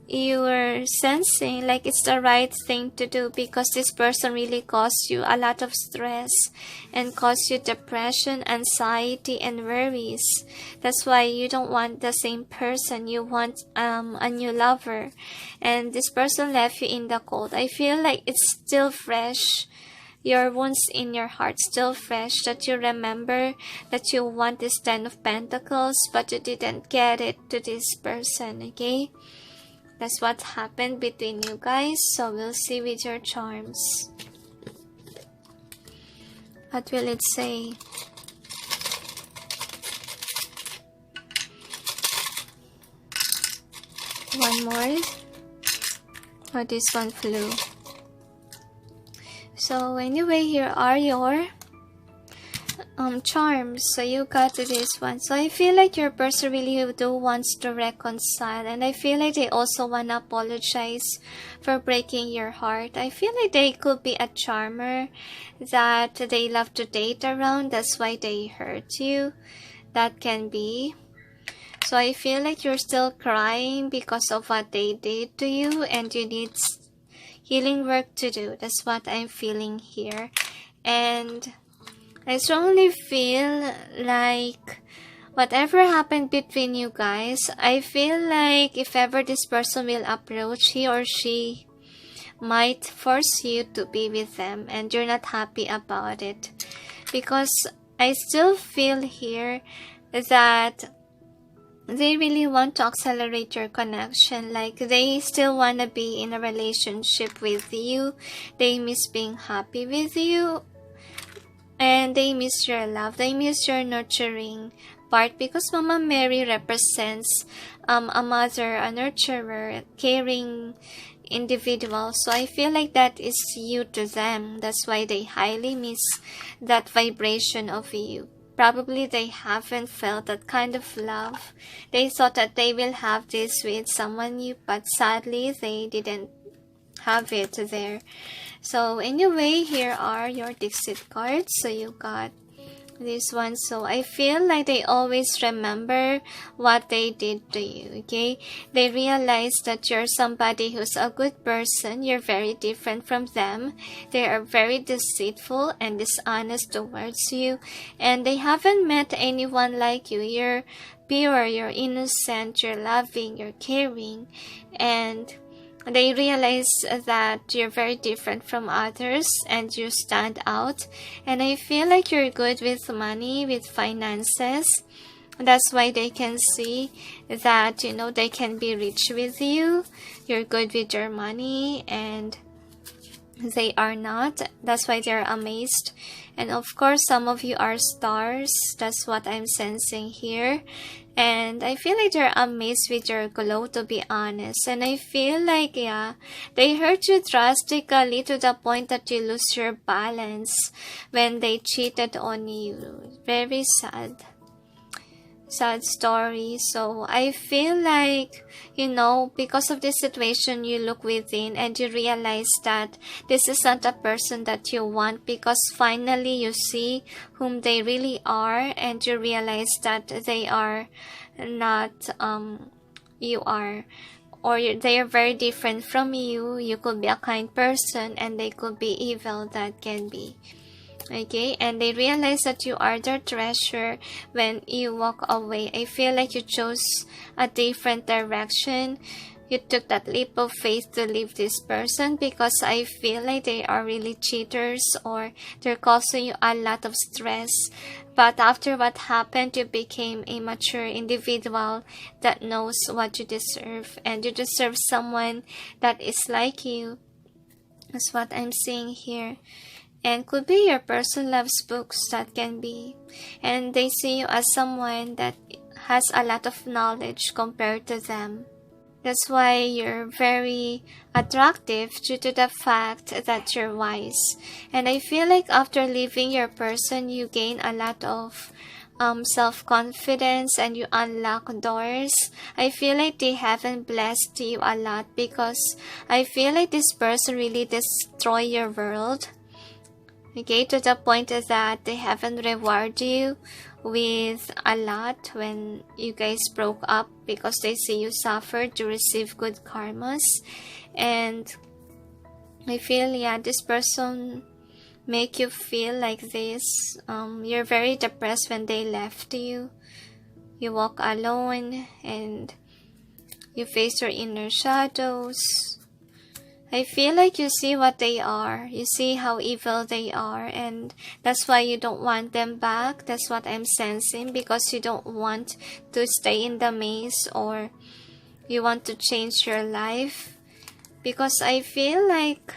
you're sensing like it's the right thing to do, because this person really caused you a lot of stress and caused you depression, anxiety, and worries. That's why you don't want the same person. You want a new lover, and this person left you in the cold. I feel like it's still fresh. Your wounds in your heart still fresh, that you remember that you want this Ten of Pentacles, but you didn't get it to this person, okay? That's what happened between you guys. So we'll see with your charms. What will it say? One more. Or this one flew. So anyway, here are your charms. So you got this one. So I feel like your person really do wants to reconcile, and I feel like they also want to apologize for breaking your heart. I feel like they could be a charmer that they love to date around. That's why they hurt you. That can be. So I feel like you're still crying because of what they did to you, and you need healing work to do. That's what I'm feeling here. And I strongly feel like whatever happened between you guys, I feel like if ever this person will approach, he or she might force you to be with them, and you're not happy about it. Because I still feel here that they really want to accelerate your connection. Like they still want to be in a relationship with you. They miss being happy with you. And they miss your love. They miss your nurturing part. Because Mama Mary represents a mother, a nurturer, caring individual. So I feel like that is you to them. That's why they highly miss that vibration of you. Probably they haven't felt that kind of love. They thought that they will have this with someone new, but sadly they didn't have it there. So anyway, here are your Dixit cards. So you got this one. So I feel like they always remember what they did to you, okay? They realize that you're somebody who's a good person. You're very different from them. They are very deceitful and dishonest towards you, and they haven't met anyone like you. You're pure, you're innocent, you're loving, you're caring, and they realize that you're very different from others and you stand out. And I feel like you're good with money, with finances. That's why they can see that, you know, they can be rich with you. You're good with your money, and they are not. That's why they're amazed. And of course, some of you are stars. That's what I'm sensing here. And I feel like they're amazed with your glow, to be honest. And I feel like, yeah, they hurt you drastically to the point that you lose your balance when they cheated on you. Very sad. Sad story. So I feel like, you know, because of this situation, you look within and you realize that this is not a person that you want, because finally you see whom they really are, and you realize that they are not you are, or they are very different from you. You could be a kind person and they could be evil. That can be. Okay, and they realize that you are their treasure when you walk away. I feel like you chose a different direction. You took that leap of faith to leave this person, because I feel like they are really cheaters, or they're causing you a lot of stress. But after what happened, you became a mature individual that knows what you deserve, and you deserve someone that is like you. That's what I'm seeing here. And could be your person loves books. That can be. And they see you as someone that has a lot of knowledge compared to them. That's why you're very attractive, due to the fact that you're wise. And I feel like after leaving your person, you gain a lot of self-confidence, and you unlock doors. I feel like they haven't blessed you a lot, because I feel like this person really destroy your world. Okay, to the point that they haven't rewarded you with a lot when you guys broke up, because they see you suffered to receive good karmas. And I feel, yeah, this person make you feel like this. You're very depressed when they left you. You walk alone and you face your inner shadows. I feel like you see what they are. You see how evil they are, and that's why you don't want them back. That's what I'm sensing, because you don't want to stay in the maze, or you want to change your life. Because I feel like,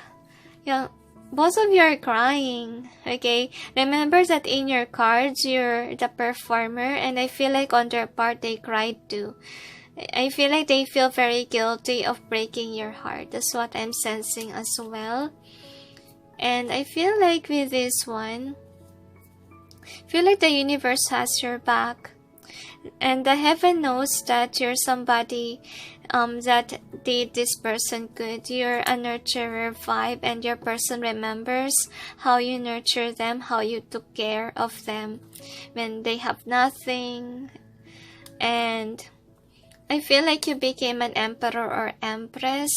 yeah, both of you are crying, okay? Remember that in your cards, you're the performer, and I feel like on their part, they cried too. I feel like they feel very guilty of breaking your heart. That's what I'm sensing as well. And I feel like with this one, I feel like the universe has your back. And the heaven knows that you're somebody that did this person good. You're a nurturer vibe, and your person remembers how you nurture them, how you took care of them when they have nothing. And I feel like you became an emperor or empress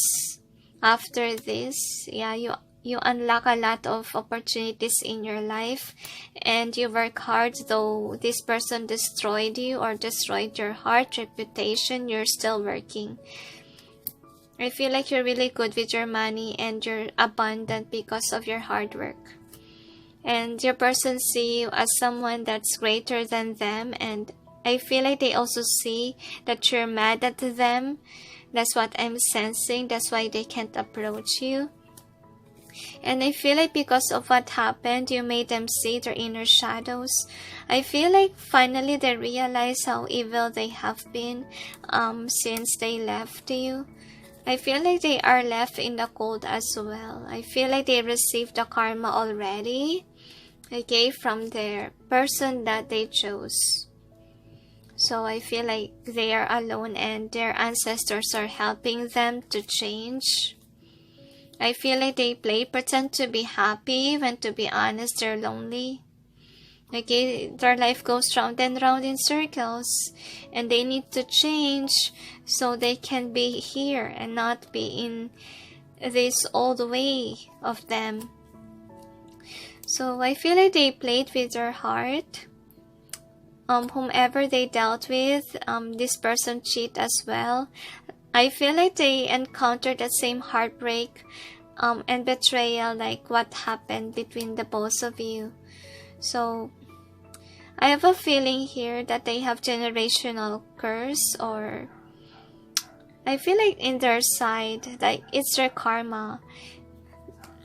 after this. Yeah, you unlock a lot of opportunities in your life, and you work hard. Though this person destroyed you or destroyed your heart, reputation, you're still working. I feel like you're really good with your money, and you're abundant because of your hard work. And your person see you as someone that's greater than them, and I feel like they also see that you're mad at them. That's what I'm sensing. That's why they can't approach you. And I feel like because of what happened, you made them see their inner shadows. I feel like finally they realize how evil they have been since they left you. I feel like they are left in the cold as well. I feel like they received the karma already, okay, from their person that they chose. So I feel like they are alone, and their ancestors are helping them to change. I feel like they pretend to be happy when, to be honest, they're lonely. Okay, their life goes round and round in circles, and they need to change so they can be here and not be in this old way of them. So I feel like they played with their heart. Whomever they dealt with, this person cheat as well. I feel like they encountered the same heartbreak and betrayal like what happened between the both of you. So I have a feeling here that they have generational curse, or I feel like in their side, like it's their karma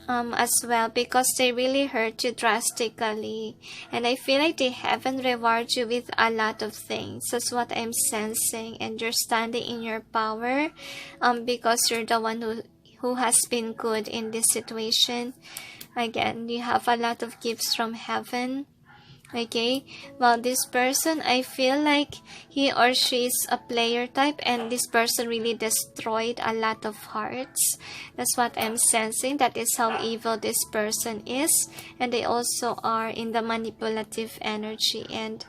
as well, because they really hurt you drastically, and I feel like they haven't rewarded you with a lot of things. That's what I'm sensing, and you're standing in your power because you're the one who has been good in this situation. Again, you have a lot of gifts from heaven. Okay, well, this person, I feel like he or she is a player type, and this person really destroyed a lot of hearts. That's what I'm sensing. That is how evil this person is, and they also are in the manipulative energy, and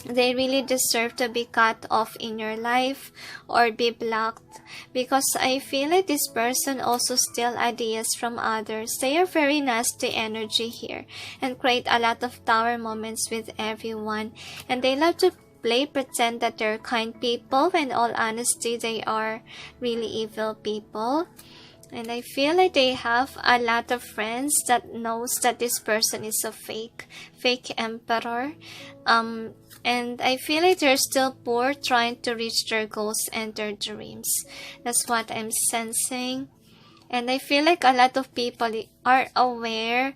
they really deserve to be cut off in your life or be blocked, because I feel like this person also steal ideas from others. They are very nasty energy here and create a lot of tower moments with everyone, and they love to pretend that they're kind people when in all honesty they are really evil people. And I feel like they have a lot of friends that knows that this person is a fake emperor. And I feel like they're still poor, trying to reach their goals and their dreams. That's what I'm sensing. And I feel like a lot of people are aware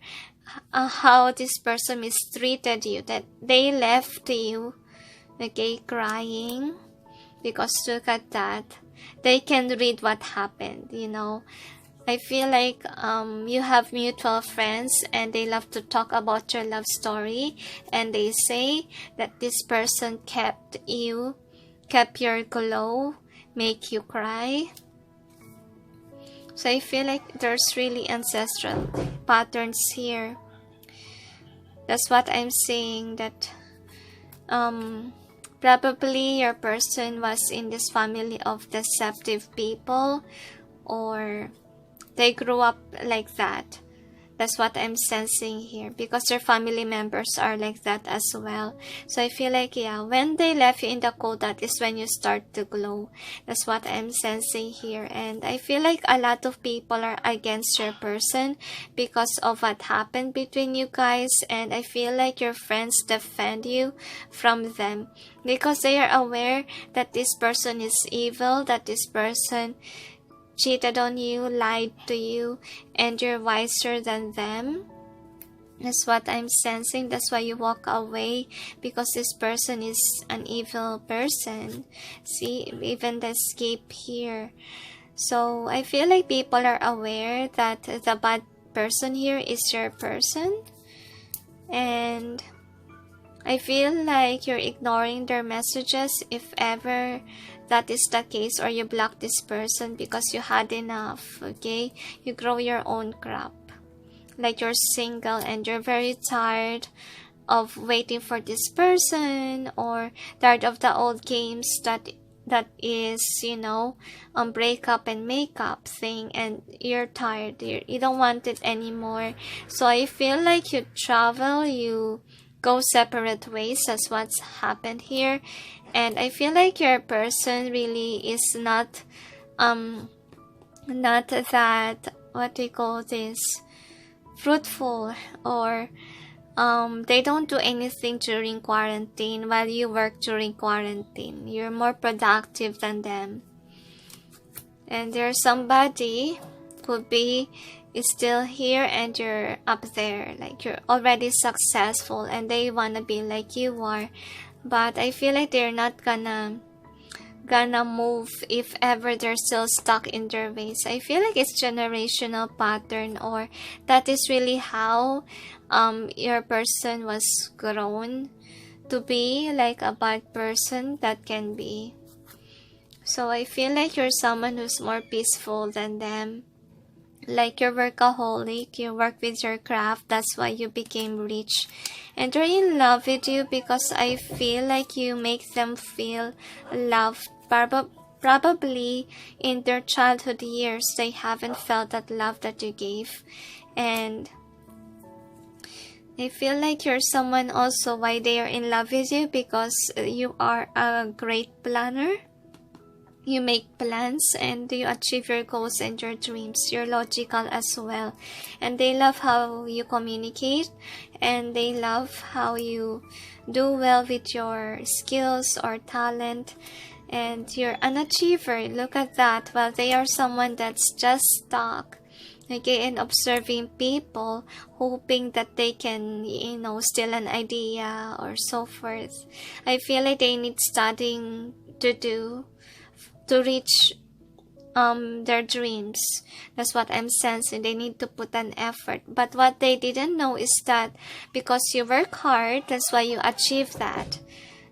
how this person mistreated you, that they left you, okay, crying. Because look at that. They can read what happened, you know. I feel like you have mutual friends, and they love to talk about your love story, and they say that this person kept your glow, make you cry. So I feel like there's really ancestral patterns here. That's what I'm saying, that Probably your person was in this family of deceptive people, or they grew up like that. That's what I'm sensing here, because their family members are like that as well. So I feel like, yeah, when they left you in the cold, that is when you start to glow. That's what I'm sensing here. And I feel like a lot of people are against your person because of what happened between you guys. And I feel like your friends defend you from them because they are aware that this person is evil, that this person cheated on you, lied to you, and you're wiser than them. That's what I'm sensing. That's why you walk away, because this person is an evil person. See, even the escape here. So I feel like people are aware that the bad person here is your person, and I feel like you're ignoring their messages if ever that is the case, or you block this person because you had enough. Okay, you grow your own crop, like you're single and you're very tired of waiting for this person, or tired of the old games that is, you know, breakup and makeup thing, and you're tired, you don't want it anymore. So I feel like you travel, you go separate ways. That's what's happened here. And I feel like your person really is not that, what we call this, fruitful, or they don't do anything during quarantine while you work during quarantine. You're more productive than them. And there's somebody could be is still here and you're up there, like you're already successful and they wanna be like you are. But I feel like they're not gonna move if ever they're still stuck in their ways. I feel like it's generational pattern, or that is really how your person was grown to be, like a bad person that can be. So I feel like you're someone who's more peaceful than them. Like you're workaholic, you work with your craft, that's why you became rich. And they're in love with you because I feel like you make them feel loved. Probably in their childhood years, they haven't felt that love that you gave. And I feel like you're someone also why they are in love with you, because you are a great planner. You make plans and you achieve your goals and your dreams. You're logical as well. And they love how you communicate, and they love how you do well with your skills or talent. And you're an achiever. Look at that. While they are someone that's just stuck, okay, and observing people, hoping that they can, you know, steal an idea or so forth. I feel like they need studying to do to reach their dreams. That's what I'm sensing. They need to put an effort. But what they didn't know is that because you work hard, that's why you achieve that.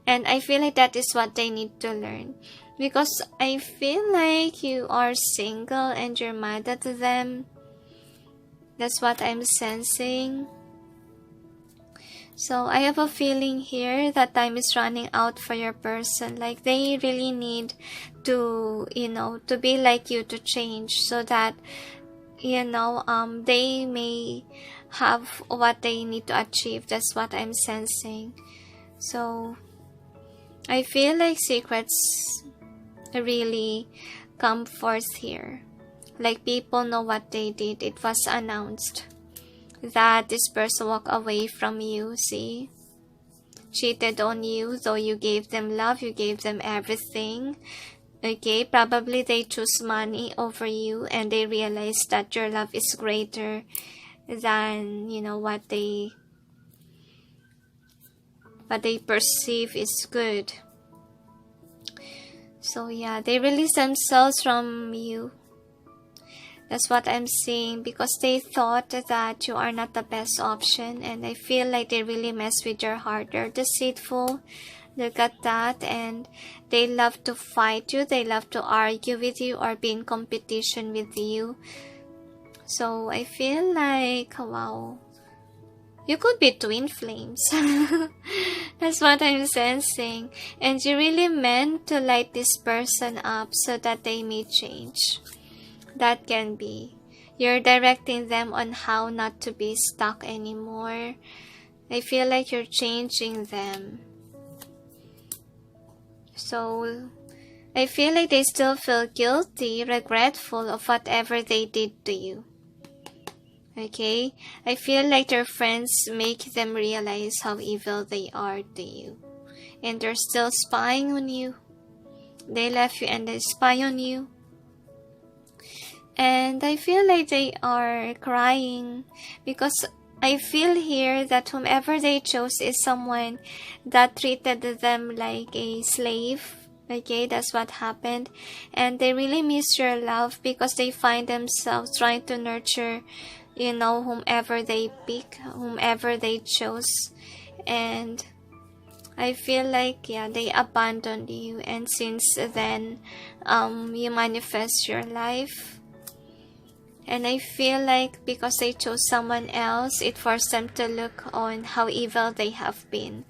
And I feel like that is what they need to learn. Because I feel like you are single and you're mad at them. That's what I'm sensing. So I have a feeling here that time is running out for your person. Like they really need to, you know, to be like you, to change, so that, you know, they may have what they need to achieve. That's what I'm sensing. So I feel like secrets really come forth here. Like people know what they did. It was announced that this person walked away from you, see? Cheated on you, though you gave them love, you gave them everything. Okay, probably they choose money over you, and they realize that your love is greater than, you know, what they perceive is good. So yeah, they release themselves from you. That's what I'm saying, because they thought that you are not the best option, and I feel like they really mess with your heart. They're deceitful. Look at that. And they love to fight you. They love to argue with you or be in competition with you. So I feel like, wow, you could be twin flames. That's what I'm sensing. And you really meant to light this person up so that they may change. That can be. You're directing them on how not to be stuck anymore. I feel like you're changing them. So, I feel like they still feel guilty, regretful of whatever they did to you. Okay? I feel like their friends make them realize how evil they are to you. And they're still spying on you. They left you and they spy on you. And I feel like they are crying because I feel here that whomever they chose is someone that treated them like a slave. Okay, that's what happened. And they really miss your love because they find themselves trying to nurture, whomever they pick, whomever they chose. And I feel like, they abandoned you. And since then, you manifest your life. And I feel like because they chose someone else, it forced them to look on how evil they have been.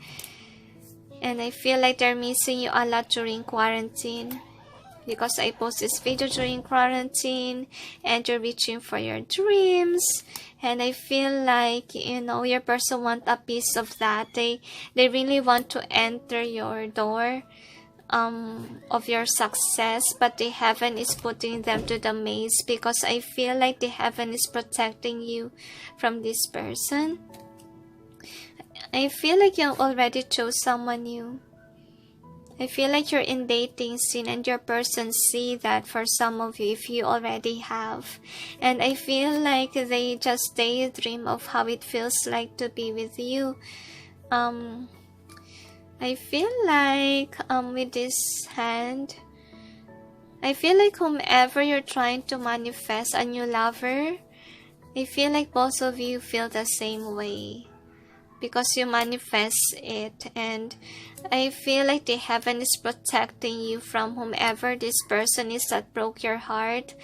And I feel like they're missing you a lot during quarantine. Because I post this video during quarantine. And you're reaching for your dreams. And I feel like, your person wants a piece of that. They really want to enter your door of your success, but the heaven is putting them to the maze because I feel like the heaven is protecting you from this person. I feel like you already chose someone new. I feel like you're in dating scene and your person see that for some of you if you already have. And I feel like they just daydream of how it feels like to be with you. I feel like with this hand, I feel like whomever you're trying to manifest a new lover, I feel like both of you feel the same way because you manifest it. And I feel like the heaven is protecting you from whomever this person is that broke your heart,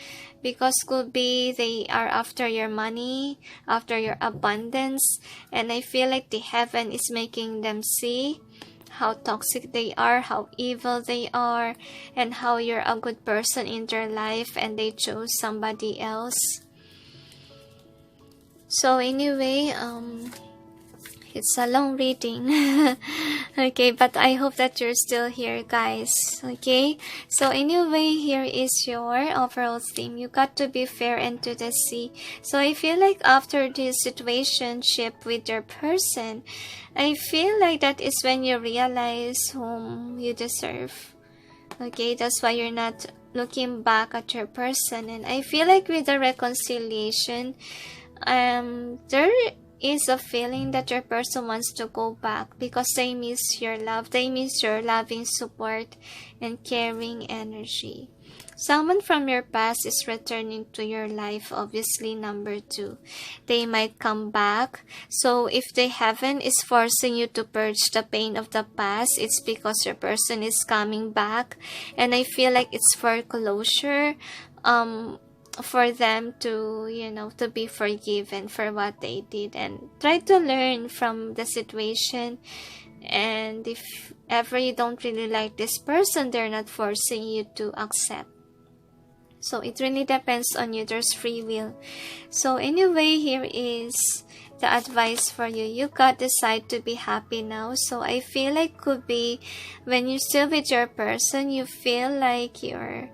because could be they are after your money, after your abundance. And I feel like the heaven is making them see how toxic they are, how evil they are, and how you're a good person in their life and they chose somebody else. So anyway, it's a long reading. Okay, but I hope that you're still here, guys. Okay, so anyway, here is your overall theme. You got to be fair and to the sea. So I feel like after this situationship with your person, I feel like that is when you realize whom you deserve. Okay, that's why you're not looking back at your person. And I feel like with the reconciliation, there is a feeling that your person wants to go back because they miss your love. They miss your loving support and caring energy. Someone from your past is returning to your life, obviously, number 2. They might come back. So if the heaven is forcing you to purge the pain of the past, it's because your person is coming back. And I feel like it's for closure. For them to, to be forgiven for what they did and try to learn from the situation. And if ever you don't really like this person, they're not forcing you to accept. So it really depends on you. There's free will. So anyway, here is the advice for you. You got to decide to be happy now. So I feel like could be when you're still with your person, you feel like you're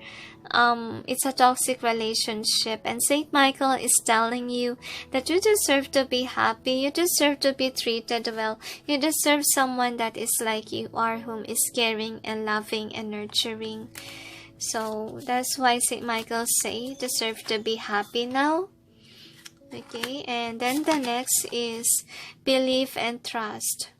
it's a toxic relationship, and Saint Michael is telling you that you deserve to be happy, you deserve to be treated well, you deserve someone that is like you are, whom is caring and loving and nurturing. So that's why Saint Michael say you deserve to be happy now. Okay, and then the next is believe and trust.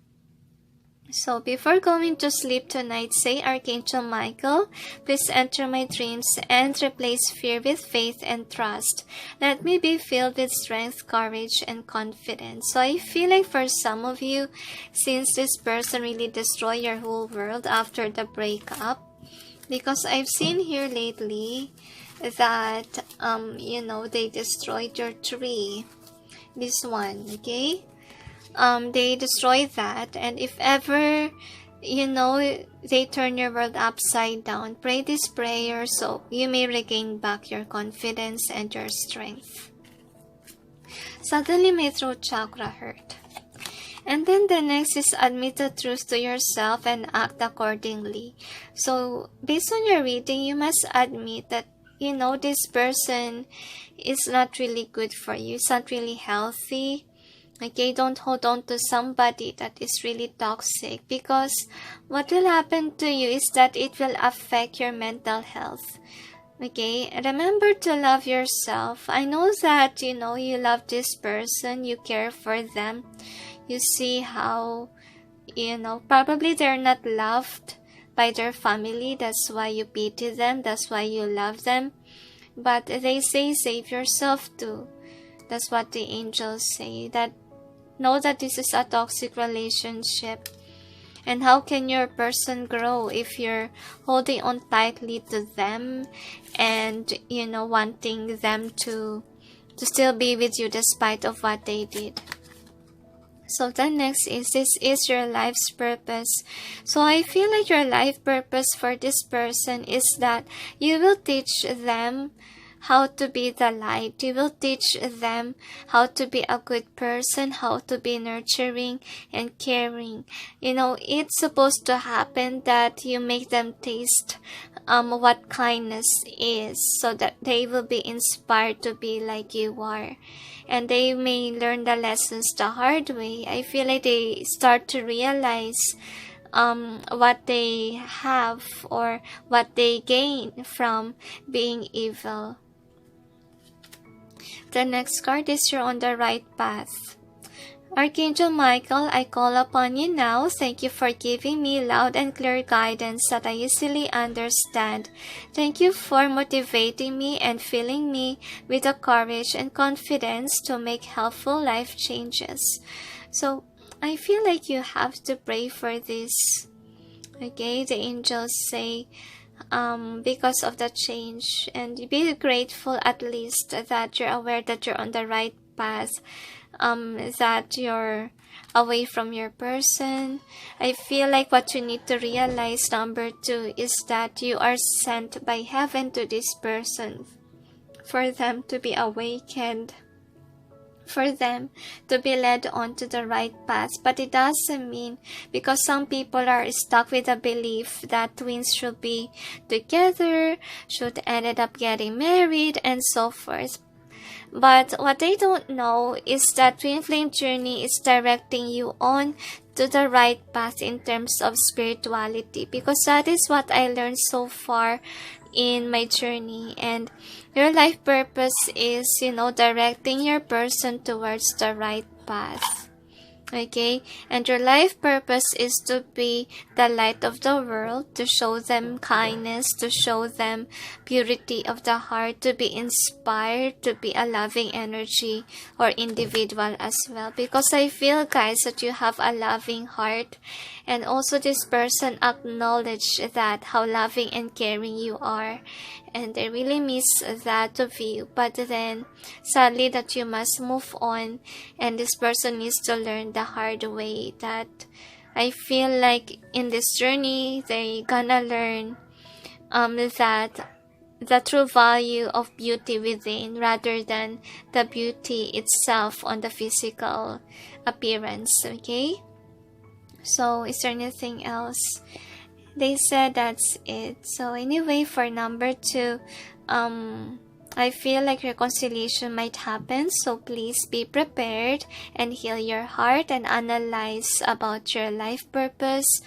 So before going to sleep tonight, say, Archangel Michael, please enter my dreams and replace fear with faith and trust. Let me be filled with strength, courage, and confidence. So I feel like for some of you, since this person really destroyed your whole world after the breakup, because I've seen here lately that, they destroyed your tree. This one, okay? they destroy that. And if ever, they turn your world upside down, pray this prayer so you may regain back your confidence and your strength. Suddenly my throat chakra hurt. And then the next is admit the truth to yourself and act accordingly. So based on your reading, you must admit that, this person is not really good for you. It's not really healthy. Okay, don't hold on to somebody that is really toxic, because what will happen to you is that it will affect your mental health. Okay, remember to love yourself. I know that, you love this person, you care for them. You see how, probably they're not loved by their family. That's why you pity them. That's why you love them. But they say save yourself too. That's what the angels say. That know that this is a toxic relationship. And how can your person grow if you're holding on tightly to them and, wanting them to still be with you despite of what they did? So the next is, this is your life's purpose. So I feel like your life purpose for this person is that you will teach them how to be the light. You will teach them how to be a good person, how to be nurturing and caring. It's supposed to happen that you make them taste what kindness is, so that they will be inspired to be like you are. And they may learn the lessons the hard way. I feel like they start to realize what they have or what they gain from being evil. The next card is you're on the right path. Archangel Michael, I call upon you now. Thank you for giving me loud and clear guidance that I easily understand. Thank you for motivating me and filling me with the courage and confidence to make helpful life changes. So, I feel like you have to pray for this. Okay, the angels say, because of the change, and be grateful at least that you're aware that you're on the right path, that you're away from your person. I feel like what you need to realize, number 2, is that you are sent by heaven to this person for them to be awakened, for them to be led on to the right path. But it doesn't mean, because some people are stuck with a belief that twins should be together, should ended up getting married, and so forth. But what they don't know is that Twin Flame Journey is directing you on to the right path in terms of spirituality, because that is what I learned so far in my journey. And your life purpose is, directing your person towards the right path. Okay, and your life purpose is to be the light of the world, to show them kindness, to show them purity of the heart, to be inspired, to be a loving energy or individual as well. Because I feel, guys, that you have a loving heart, and also this person acknowledge that how loving and caring you are, and they really miss that of you. But then sadly that you must move on, and this person needs to learn the hard way. That I feel like in this journey they gonna learn that the true value of beauty within, rather than the beauty itself on the physical appearance. Okay, so is there anything else? They said that's it. So anyway, for number 2, I feel like reconciliation might happen, so please be prepared and heal your heart and analyze about your life purpose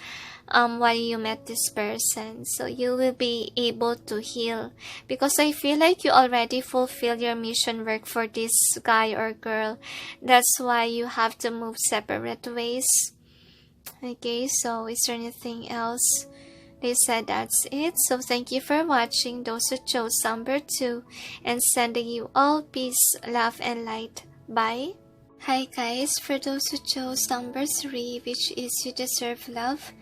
while you met this person, so you will be able to heal. Because I feel like you already fulfill your mission work for this guy or girl. That's why you have to move separate ways. Okay, so is there anything else? They said that's it. So thank you for watching, those who chose number 2, and sending you all peace, love, and light. Bye. Hi guys, for those who chose number 3, which is you deserve love,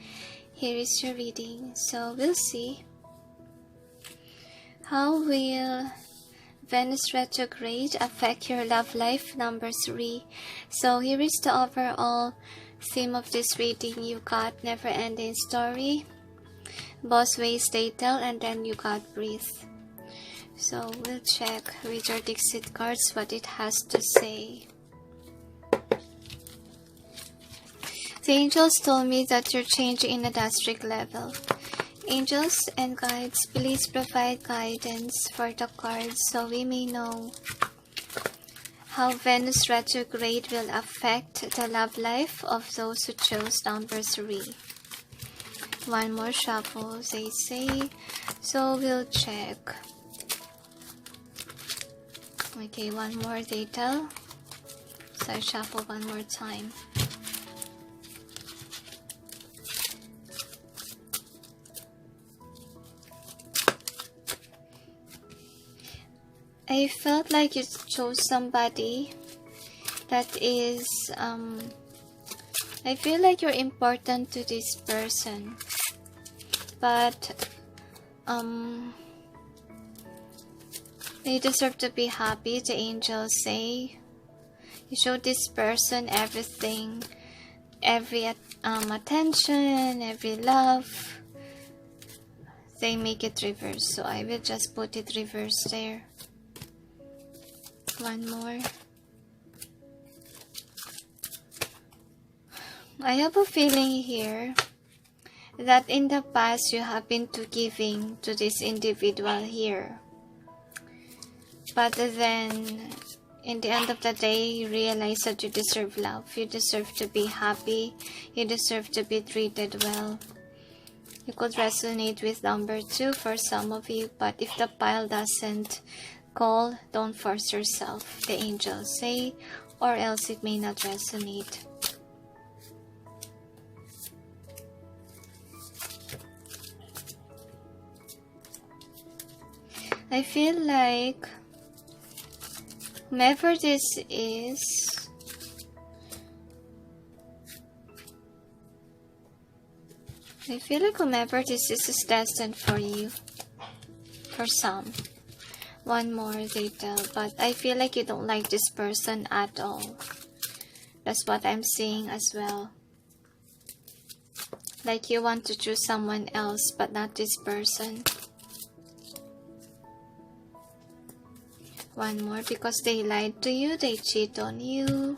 here is your reading. So we'll see. How will Venus Retrograde affect your love life? Number 3. So here is the overall theme of this reading. You got never-ending story, both ways they tell, and then you got breathe. So we'll check with your Dixit cards what it has to say. The angels told me that you're changing in a drastic level. Angels and guides, please provide guidance for the cards so we may know how Venus retrograde will affect the love life of those who chose number 3. One more shuffle, they say. So we'll check. Okay, one more they tell. So I shuffle one more time. I felt like you chose somebody that is, I feel like you're important to this person, but, they deserve to be happy, the angels say. You show this person everything, every attention, every love. They make it reverse, so I will just put it reverse there. One more. I have a feeling here that in the past you have been too giving to this individual here. But then, in the end of the day, you realize that you deserve love. You deserve to be happy. You deserve to be treated well. You could resonate with number 2 for some of you, but if the pile doesn't call, don't force yourself, the angels say, or else it may not resonate. I feel like whomever this is, is destined for you, for some. One more they tell, but I feel like you don't like this person at all. That's what I'm seeing as well. Like you want to choose someone else, but not this person. One more, because they lied to you, they cheat on you,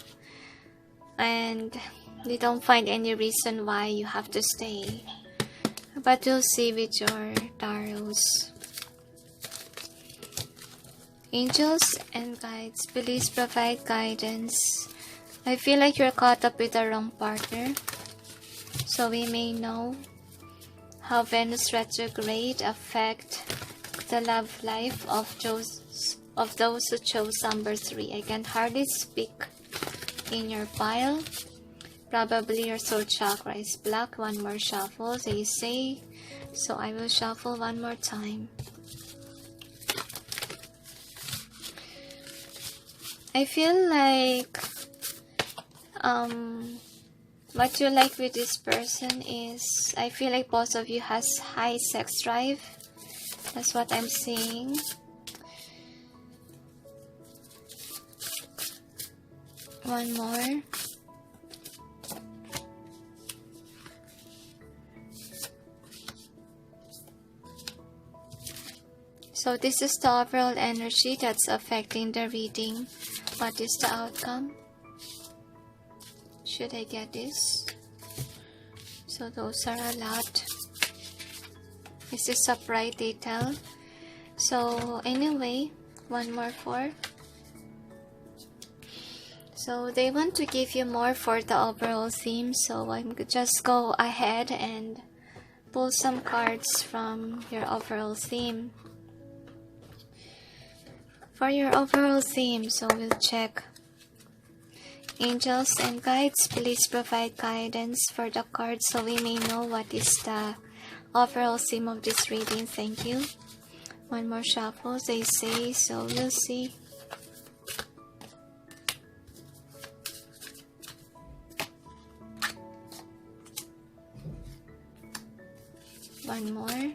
and they don't find any reason why you have to stay. But you'll see with your tarots. Angels and guides, please provide guidance. I feel like you're caught up with the wrong partner, so we may know how Venus retrograde affect the love life of those who chose number 3. I can hardly speak in your pile. Probably your soul chakra is blocked. One more shuffle, they say. So I will shuffle one more time. I feel like what you like with this person is, I feel like both of you has high sex drive. That's what I'm seeing. One more. So this is the overall energy that's affecting the reading. What is the outcome? Should I get this? So those are a lot. This is a bright detail. So anyway, one more 4. So they want to give you more for the overall theme. So I'm just go ahead and pull some cards from your overall theme. For your overall theme, so we'll check. Angels and guides, please provide guidance for the cards so we may know what is the overall theme of this reading. Thank you. One more shuffle, they say, so we'll see. One more.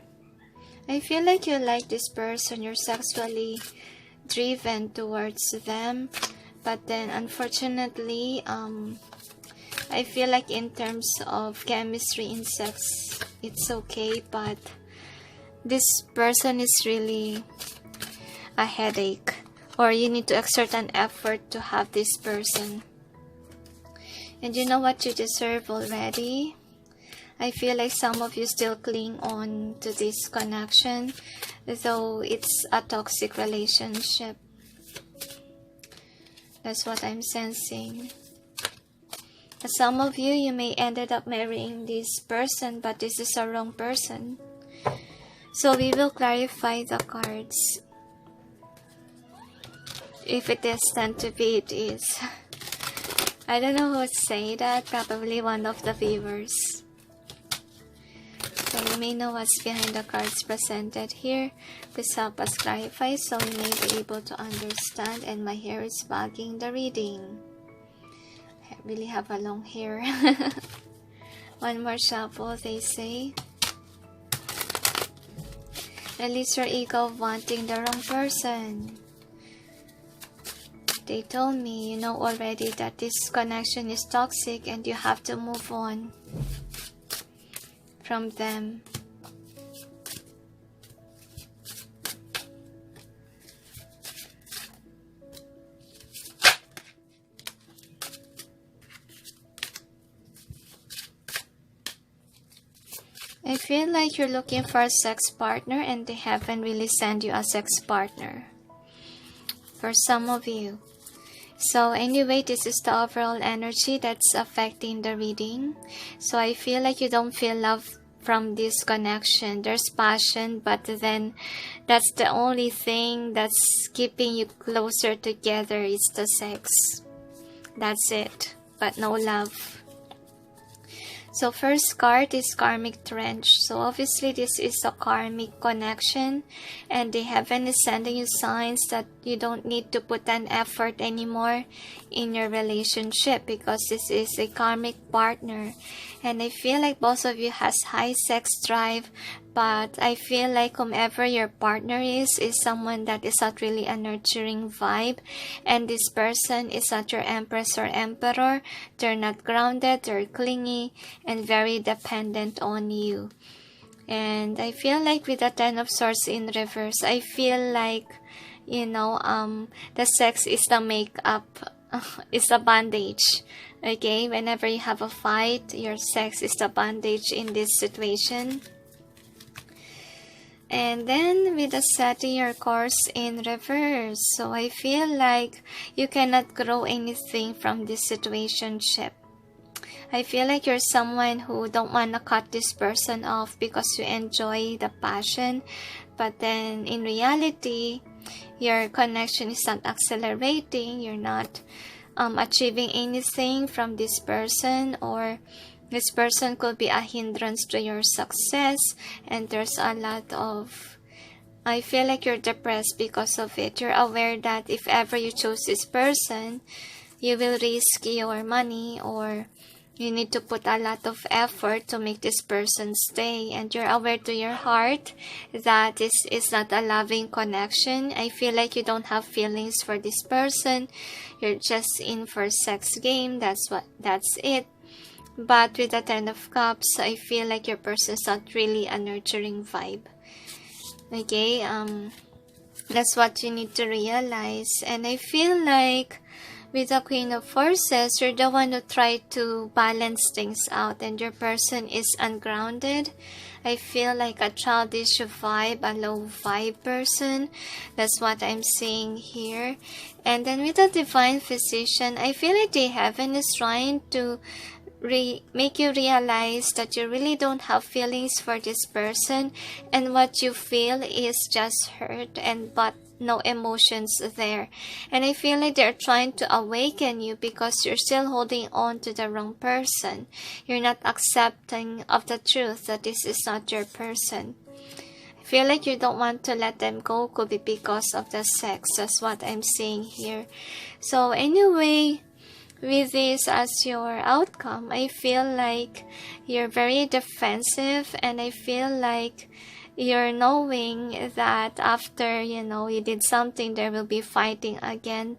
I feel like you like this person, you're sexually driven towards them. But then unfortunately, I feel like in terms of chemistry in sex, it's okay, but this person is really a headache, or you need to exert an effort to have this person. And you know what you deserve already? I feel like some of you still cling on to this connection, though it's a toxic relationship. That's what I'm sensing. Some of you, you may ended up marrying this person, but this is a wrong person. So we will clarify the cards. If it is meant to be, it is. I don't know who would say that. Probably one of the viewers. So you may know what's behind the cards presented here. Please help us clarify so we may be able to understand. And my hair is bugging the reading. I really have a long hair. One more shuffle, they say. Release your ego of wanting the wrong person. They told me, you know already that this connection is toxic and you have to move on from them. I feel like you're looking for a sex partner and they haven't really sent you a sex partner. For some of you. So anyway, this is the overall energy that's affecting the reading. So I feel like you don't feel love from this connection. There's passion, but then that's the only thing that's keeping you closer together is the sex. That's it, but no love. So first card is Karmic Trench. So obviously this is a karmic connection and the heaven is sending you signs that you don't need to put an effort anymore in your relationship because this is a karmic partner. And I feel like both of you has high sex drive, but I feel like whomever your partner is someone that is not really a nurturing vibe, and this person is not your empress or emperor. They're not grounded, they're clingy and very dependent on you. And I feel like with the Ten of Swords in reverse, I feel like, you know, the sex is the makeup, is the bandage. Okay, whenever you have a fight, your sex is the bandage in this situation. And then with the setting your course in reverse. So I feel like you cannot grow anything from this situationship. I feel like you're someone who don't want to cut this person off because you enjoy the passion. But then in reality, your connection is not accelerating. You're not achieving anything from this person, or this person could be a hindrance to your success, and there's a lot of, I feel like you're depressed because of it. You're aware that if ever you choose this person, you will risk your money, or you need to put a lot of effort to make this person stay, and you're aware to your heart that this is not a loving connection. I feel like you don't have feelings for this person. You're just in for sex game. That's it. But with the Ten of Cups, I feel like your person is not really a nurturing vibe. Okay, that's what you need to realize. And I feel like with the Queen of Forces, you're the one who tried to balance things out and your person is ungrounded. I feel like a childish vibe, a low vibe person. That's what I'm seeing here. And then with the Divine Physician, I feel like the heaven is trying to make you realize that you really don't have feelings for this person, and what you feel is just hurt but no emotions there. And I feel like they're trying to awaken you because you're still holding on to the wrong person. You're not accepting of the truth that this is not your person. I feel like you don't want to let them go. Could be because of the sex. That's what I'm seeing here. So anyway, with this as your outcome, I feel like you're very defensive, and I feel like you're knowing that after, you did something, there will be fighting again.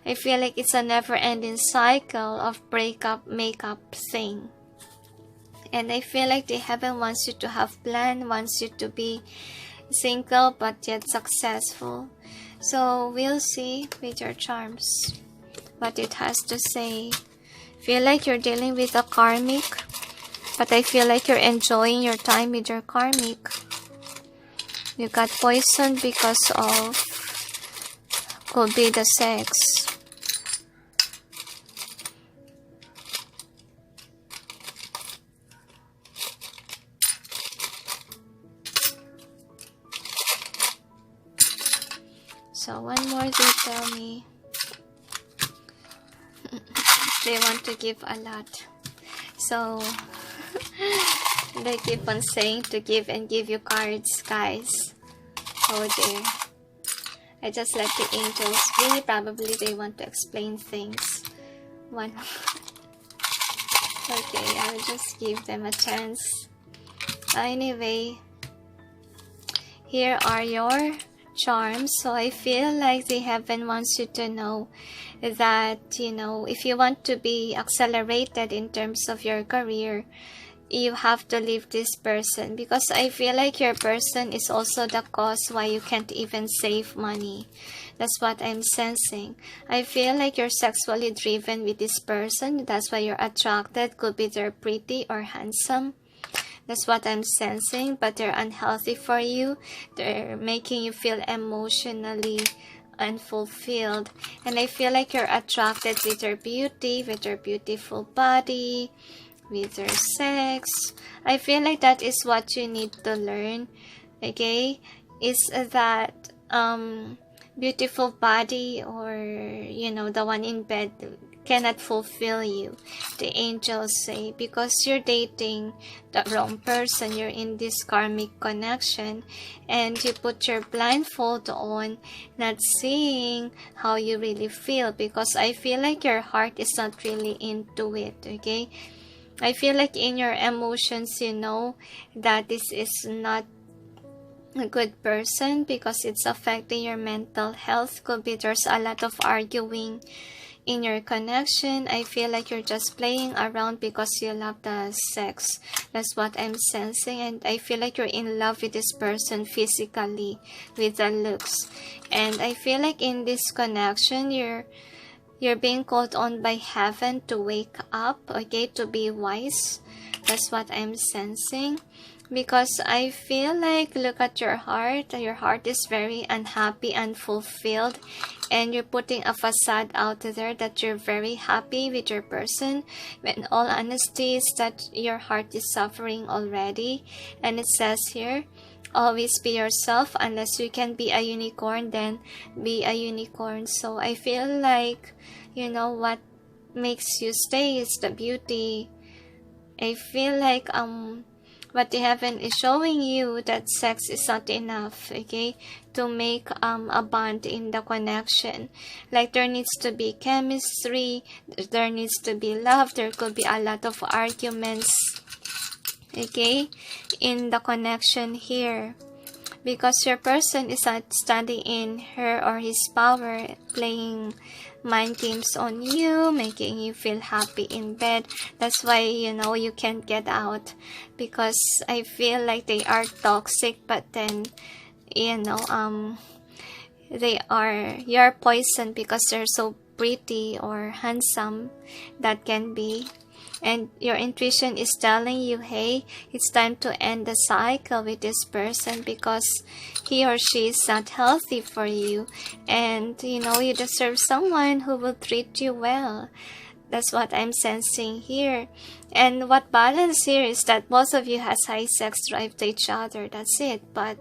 I feel like it's a never-ending cycle of breakup, makeup thing. And I feel like the heaven wants you to have plan, wants you to be single but yet successful. So we'll see with your charms what it has to say. Feel like you're dealing with a karmic, but I feel like you're enjoying your time with your karmic. You got poisoned because of, could be the sex. So one more they tell me. They want to give a lot. So they keep on saying to give and give you cards, guys. Oh dear. I just let the angels be. Probably they want to explain things. One. Okay, I'll just give them a chance. Anyway, here are your charms. So I feel like the heaven wants you to know that, if you want to be accelerated in terms of your career, you have to leave this person, because I feel like your person is also the cause why you can't even save money. That's what I'm sensing. I feel like you're sexually driven with this person. That's why you're attracted. Could be they're pretty or handsome. That's what I'm sensing, but they're unhealthy for you. They're making you feel emotionally unfulfilled. And I feel like you're attracted with their beauty, with their beautiful body, with their sex. I feel like that is what you need to learn, okay? Is that beautiful body, or the one in bed cannot fulfill you, the angels say, because you're dating the wrong person. You're in this karmic connection and you put your blindfold on, not seeing how you really feel, because I feel like your heart is not really into it, okay? I feel like in your emotions, that this is not a good person, because it's affecting your mental health. Could be there's a lot of arguing in your connection. I feel like you're just playing around because you love the sex. That's what I'm sensing. And I feel like you're in love with this person physically, with the looks. And I feel like in this connection, you're being called on by heaven to wake up, okay, to be wise. That's what I'm sensing. Because I feel like, look at your heart. Your heart is very unhappy, unfulfilled. And you're putting a facade out there that you're very happy with your person. When all honesty is that your heart is suffering already. And it says here, always be yourself. Unless you can be a unicorn, then be a unicorn. So I feel like, what makes you stay is the beauty. I feel like, what the heaven is showing you, that sex is not enough, okay, to make a bond in the connection. Like there needs to be chemistry, there needs to be love, there could be a lot of arguments, okay, in the connection here. Because your person is not standing in her or his power, playing mind games on you, making you feel happy in bed. That's why, you can't get out. Because I feel like they are toxic, but then, you're poisoned because they're so pretty or handsome. That can be. And your intuition is telling you, hey, it's time to end the cycle with this person, because he or she is not healthy for you. And, you deserve someone who will treat you well. That's what I'm sensing here. And what balance here is that most of you has high sex drive to each other. That's it. But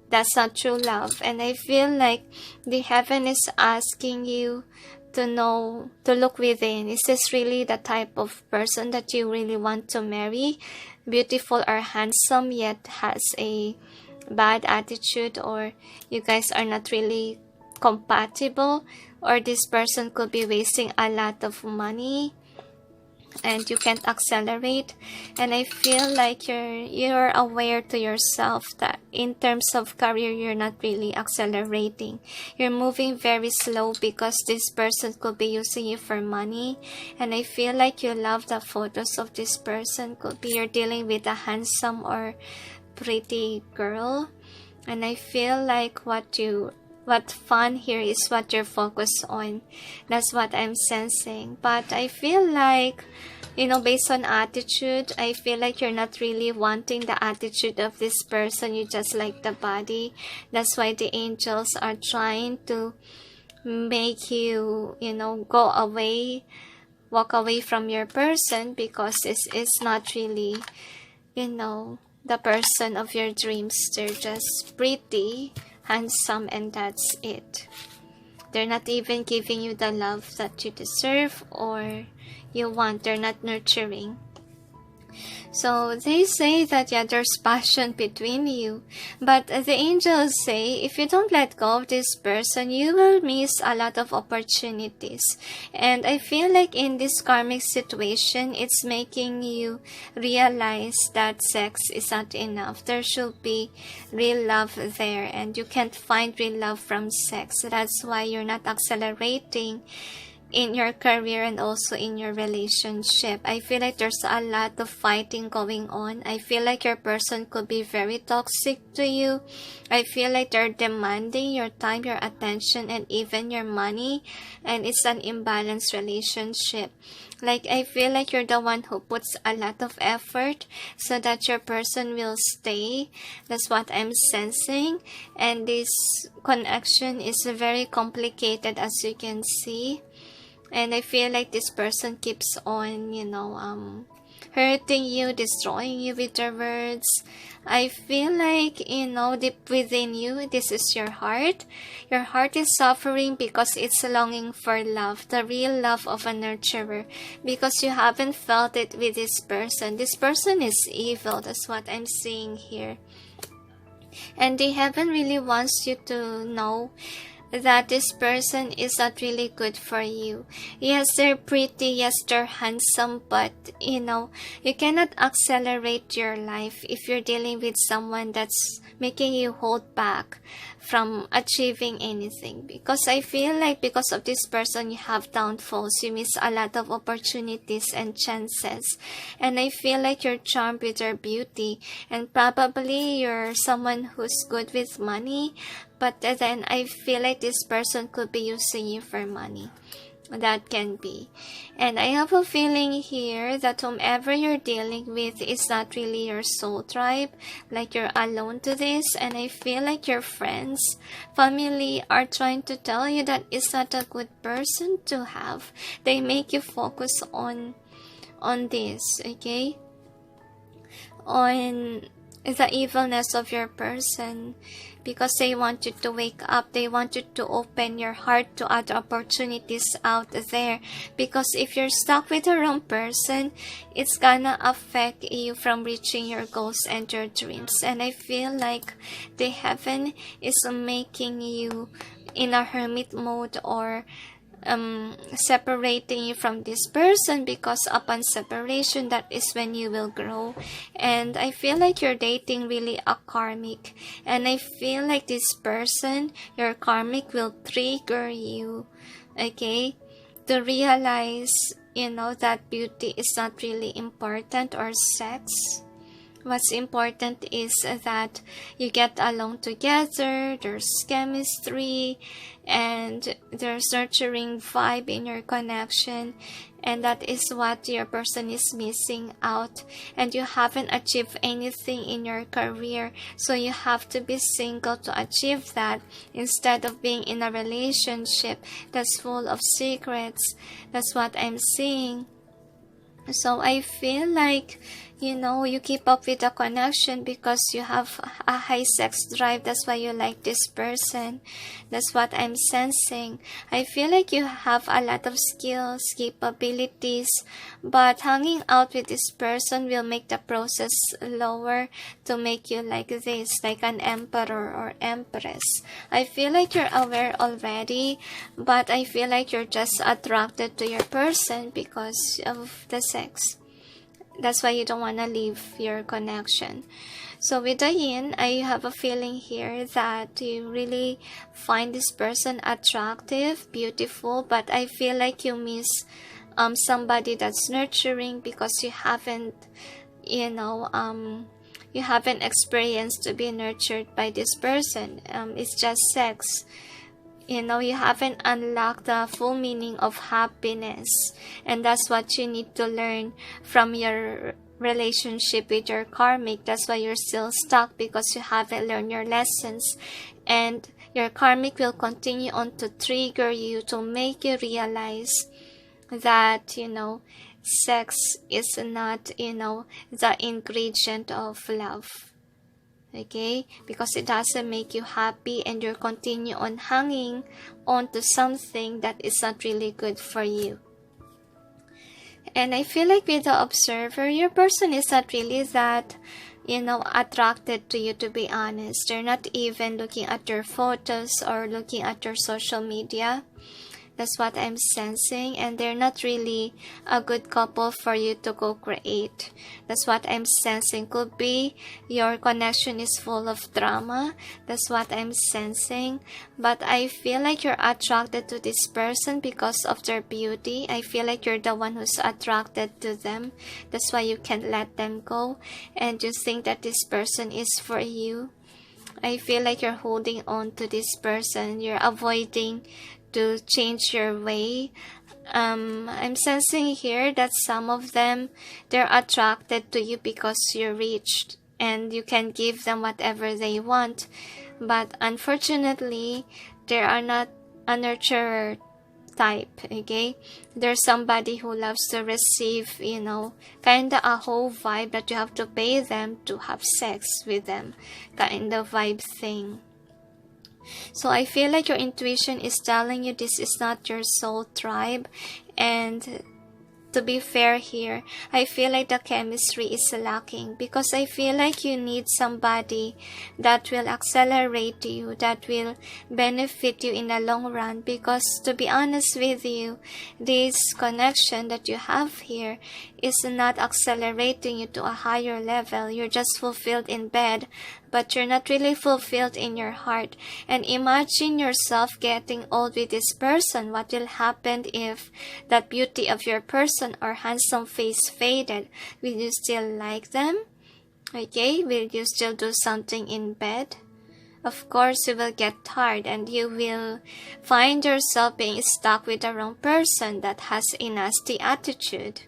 that's not true love. And I feel like the heaven is asking you to know, to look within. Is this really the type of person that you really want to marry? Beautiful or handsome, yet has a bad attitude, or you guys are not really compatible, or this person could be wasting a lot of money. and you can't accelerate. And I feel like you're aware to yourself that in terms of career, you're not really accelerating. You're moving very slow because this person could be using you for money. And I feel like you love the photos of this person. Could be you're dealing with a handsome or pretty girl. And I feel like what fun here is what you're focused on. That's what I'm sensing. But I feel like, based on attitude, I feel like you're not really wanting the attitude of this person. You just like the body. That's why the angels are trying to make you, go away, walk away from your person, because this is not really, the person of your dreams. They're just pretty, handsome, and that's it. They're not even giving you the love that you deserve or you want. They're not nurturing. So they say that there's passion between you, but the angels say if you don't let go of this person, you will miss a lot of opportunities. And I feel like in this karmic situation, it's making you realize that sex is not enough. There should be real love there, and you can't find real love from sex. That's why you're not accelerating in your career and also in your relationship. I feel like there's a lot of fighting going on. I feel like your person could be very toxic to you. I feel like they're demanding your time, your attention, and even your money, and it's an imbalanced relationship. Like, I feel like you're the one who puts a lot of effort so that your person will stay. That's what I'm sensing. And this connection is very complicated, as you can see. And I feel like this person keeps on, hurting you, destroying you with their words. I feel like, deep within you, this is your heart. Your heart is suffering because it's longing for love, the real love of a nurturer, because you haven't felt it with this person. This person is evil. That's what I'm seeing here. And the heaven really wants you to know that this person is not really good for you. Yes, they're pretty, yes, they're handsome, but you cannot accelerate your life if you're dealing with someone that's making you hold back from achieving anything. Because I feel like because of this person, you have downfalls, you miss a lot of opportunities and chances. And I feel like you're charmed with their beauty, and probably you're someone who's good with money, but then I feel like this person could be using you for money. That can be. And I have a feeling here that whomever you're dealing with is not really your soul tribe. Like, you're alone to this. And I feel like your friends, family are trying to tell you that it's not a good person to have. They make you focus on this, okay? On the evilness of your person, because they want you to wake up. They want you to open your heart to other opportunities out there, because if you're stuck with the wrong person, it's gonna affect you from reaching your goals and your dreams. And I feel like the heaven is making you in a hermit mode, or separating you from this person, because upon separation, that is when you will grow. And I feel like you're dating really a karmic, and I feel like this person, your karmic, will trigger you, okay, to realize that beauty is not really important, or sex. What's important is that you get along together, there's chemistry, and there's nurturing vibe in your connection. And that is what your person is missing out. And you haven't achieved anything in your career, so you have to be single to achieve that, instead of being in a relationship that's full of secrets. That's what I'm seeing. So I feel like you keep up with the connection because you have a high sex drive. That's why you like this person. That's what I'm sensing. I feel like you have a lot of skills, capabilities, but hanging out with this person will make the process lower to make you like this, like an emperor or empress. I feel like you're aware already, but I feel like you're just attracted to your person because of the sex. That's why you don't want to leave your connection. So with the yin, I have a feeling here that you really find this person attractive, beautiful, but I feel like you miss somebody that's nurturing because you haven't, you haven't experienced to be nurtured by this person. It's just sex. You haven't unlocked the full meaning of happiness, and that's what you need to learn from your relationship with your karmic. That's why you're still stuck, because you haven't learned your lessons, and your karmic will continue on to trigger you, to make you realize that sex is not the ingredient of love. Okay, because it doesn't make you happy, and you continue on hanging on to something that is not really good for you. And I feel like with the observer, your person is not really that attracted to you, to be honest. They're not even looking at your photos or looking at your social media. That's what I'm sensing, and they're not really a good couple for you to co-create. That's what I'm sensing. Could be your connection is full of drama. That's what I'm sensing. But I feel like you're attracted to this person because of their beauty. I feel like you're the one who's attracted to them. That's why you can't let them go, and you think that this person is for you. I feel like you're holding on to this person. You're avoiding to change your way. I'm sensing here that some of them, they're attracted to you because you're rich and you can give them whatever they want. But unfortunately, they are not a nurturer type, okay? There's somebody who loves to receive, kinda a whole vibe that you have to pay them to have sex with them, kind of vibe thing. So I feel like your intuition is telling you this is not your soul tribe. And to be fair here, I feel like the chemistry is lacking, because I feel like you need somebody that will accelerate you, that will benefit you in the long run. Because to be honest with you, this connection that you have here is not accelerating you to a higher level. You're just fulfilled in bed, but you're not really fulfilled in your heart. And imagine yourself getting old with this person. What will happen if that beauty of your person or handsome face faded? Will you still like them? Okay, will you still do something in bed? Of course, you will get tired, and you will find yourself being stuck with the wrong person that has a nasty attitude.